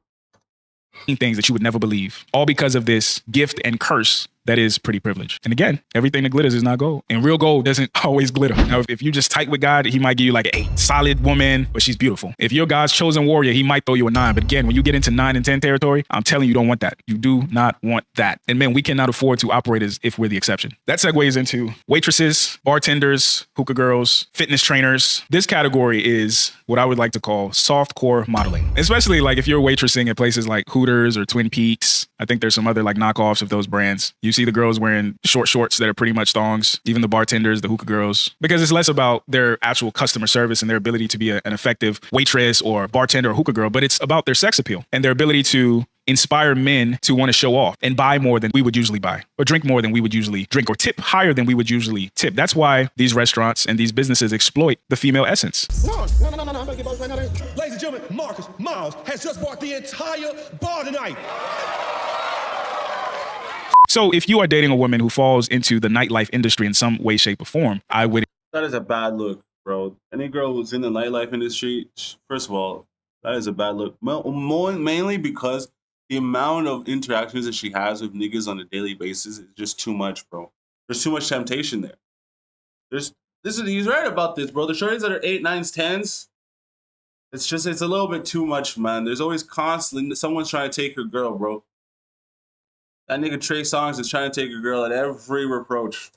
Things that you would never believe, all because of this gift and curse that is pretty privileged. And again, everything that glitters is not gold. And real gold doesn't always glitter. Now, if you're just tight with God, he might give you like an 8. Solid woman, but she's beautiful. If you're God's chosen warrior, he might throw you a 9. But again, when you get into 9 and 10 territory, I'm telling you, you don't want that. You do not want that. And man, we cannot afford to operate as if we're the exception. That segues into waitresses, bartenders, hookah girls, fitness trainers. This category is what I would like to call softcore modeling. Especially like if you're waitressing at places like Hooters or Twin Peaks. I think there's some other like knockoffs of those brands. You see the girls wearing short shorts that are pretty much thongs, even the bartenders, the hookah girls, because it's less about their actual customer service and their ability to be an effective waitress or bartender or hookah girl, but it's about their sex appeal and their ability to inspire men to want to show off and buy more than we would usually buy, or drink more than we would usually drink, or tip higher than we would usually tip. That's why these restaurants and these businesses exploit the female essence. No. Ladies and gentlemen, Marcus Miles has just bought the entire bar tonight. So if you are dating a woman who falls into the nightlife industry in some way, shape, or form, I would. That is a bad look, bro. Any girl who's in the nightlife industry, first of all, That is a bad look. Mainly because the amount of interactions that she has with niggas on a daily basis is just too much, bro. There's too much temptation there. He's right about this, bro. The shorties that are 8, 9s, 10s, it's a little bit too much, man. There's always constantly someone's trying to take her girl, bro. That nigga Trey Songz is trying to take your girl at every reproach.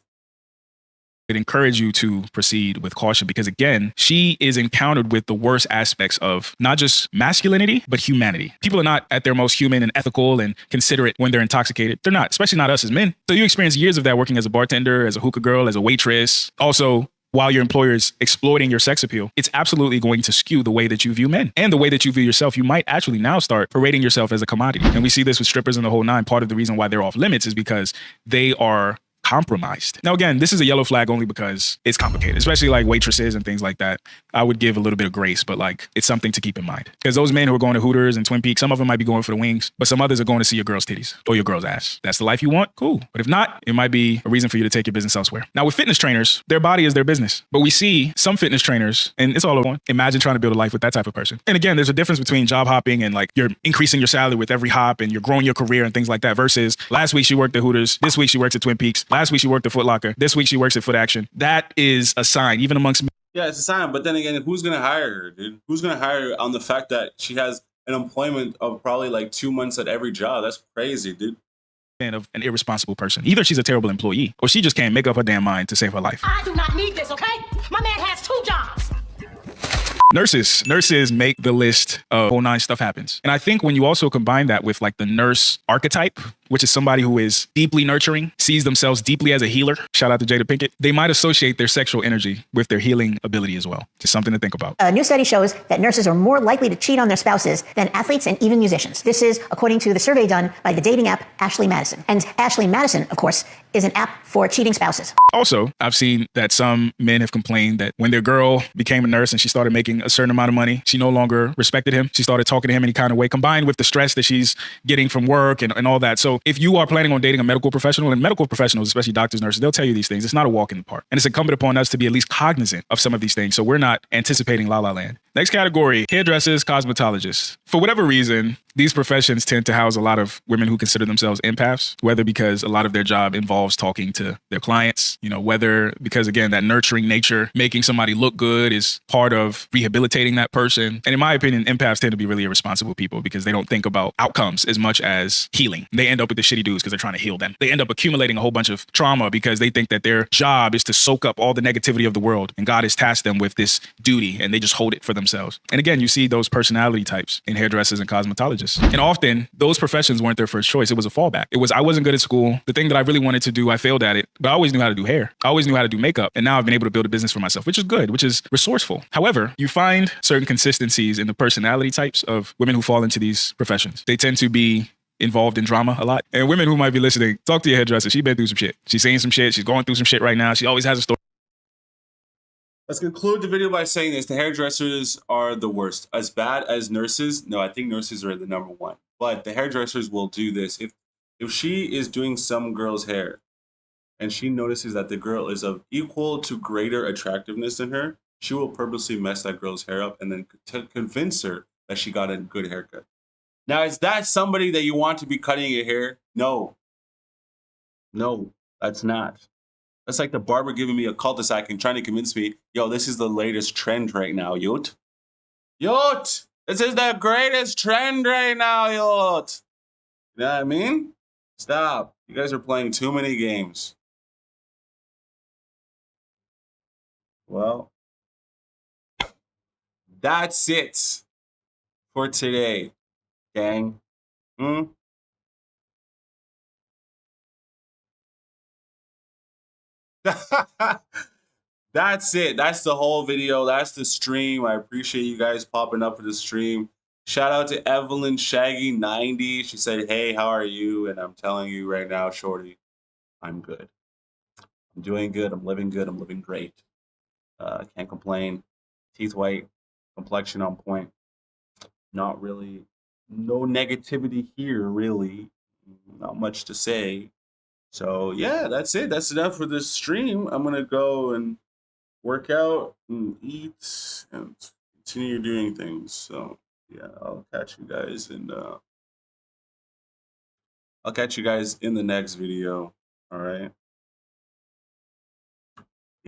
It encourage you to proceed with caution because, again, she is encountered with the worst aspects of not just masculinity, but humanity. People are not at their most human and ethical and considerate when they're intoxicated. They're not, especially not us as men. So you experience years of that working as a bartender, as a hookah girl, as a waitress. Also, while your employer is exploiting your sex appeal, it's absolutely going to skew the way that you view men and the way that you view yourself. You might actually now start parading yourself as a commodity. And we see this with strippers and the whole nine. Part of the reason why they're off limits is because they are compromised. Now, again, this is a yellow flag only because it's complicated, especially like waitresses and things like that. I would give a little bit of grace, but like it's something to keep in mind because those men who are going to Hooters and Twin Peaks, some of them might be going for the wings, but some others are going to see your girl's titties or your girl's ass. That's the life you want? Cool. But if not, it might be a reason for you to take your business elsewhere. Now, with fitness trainers, their body is their business, but we see some fitness trainers, and it's all over one. Imagine trying to build a life with that type of person. And again, there's a difference between job hopping and like you're increasing your salary with every hop and you're growing your career and things like that versus last week she worked at Hooters, this week she works at Twin Peaks, last week she worked at Foot Locker, this week she works at Foot Action. That is a sign, even amongst me. Yeah, it's a sign. But then again, who's gonna hire her, dude? Who's gonna hire her on the fact that she has an employment of probably like 2 months at every job? That's crazy, dude. Of an irresponsible person. Either she's a terrible employee or she just can't make up her damn mind to save her life. I do not need this, okay? My man has 2 jobs. Nurses make the list of whole nine stuff happens. And I think when you also combine that with like the nurse archetype, which is somebody who is deeply nurturing, sees themselves deeply as a healer, shout out to Jada Pinkett, they might associate their sexual energy with their healing ability as well. Just something to think about. A new study shows that nurses are more likely to cheat on their spouses than athletes and even musicians. This is according to the survey done by the dating app Ashley Madison. And Ashley Madison, of course, is an app for cheating spouses. Also, I've seen that some men have complained that when their girl became a nurse and she started making a certain amount of money, she no longer respected him. She started talking to him any kind of way, combined with the stress that she's getting from work and all that. So if you are planning on dating a medical professional, and medical professionals, especially doctors, nurses, they'll tell you these things. It's not a walk in the park. And it's incumbent upon us to be at least cognizant of some of these things so we're not anticipating La La Land. Next category, hairdressers, cosmetologists. For whatever reason, these professions tend to house a lot of women who consider themselves empaths, whether because a lot of their job involves talking to their clients, whether because, again, that nurturing nature, making somebody look good is part of rehabilitating that person. And in my opinion, empaths tend to be really irresponsible people because they don't think about outcomes as much as healing. They end up with the shitty dudes because they're trying to heal them. They end up accumulating a whole bunch of trauma because they think that their job is to soak up all the negativity of the world. And God has tasked them with this duty and they just hold it for themselves. And again, you see those personality types in hairdressers and cosmetologists. And often those professions weren't their first choice. It was a fallback. It was, I wasn't good at school. The thing that I really wanted to do, I failed at it, but I always knew how to do hair. I always knew how to do makeup. And now I've been able to build a business for myself, which is good, which is resourceful. However, you find certain consistencies in the personality types of women who fall into these professions. They tend to be involved in drama a lot. And women who might be listening, talk to your hairdresser. She's been through some shit. She's saying some shit. She's going through some shit right now. She always has a story. Let's conclude the video by saying this. The hairdressers are the worst. As bad as nurses, no, I think nurses are the number one. But the hairdressers will do this. If she is doing some girl's hair and she notices that the girl is of equal to greater attractiveness than her, she will purposely mess that girl's hair up and then convince her that she got a good haircut. Now, is that somebody that you want to be cutting your hair? No. No, that's not. That's like the barber giving me a cul-de-sac and trying to convince me, yo, this is the latest trend right now, yot. Yot! This is the greatest trend right now, yot. You know what I mean? Stop. You guys are playing too many games. Well, that's it for today, gang. That's it. That's the whole video. That's the stream. I appreciate you guys popping up for the stream. Shout out to Evelyn Shaggy 90. She said, hey, how are you? And I'm telling you right now, shorty, I'm good. I'm doing good. I'm living good. I'm living great. Can't complain. Teeth white, complexion on point. Not really, no negativity here, really. Not much to say. So yeah, that's it. That's enough for this stream. I'm gonna go and work out and eat and continue doing things. So yeah, I'll catch you guys in the next video. All right.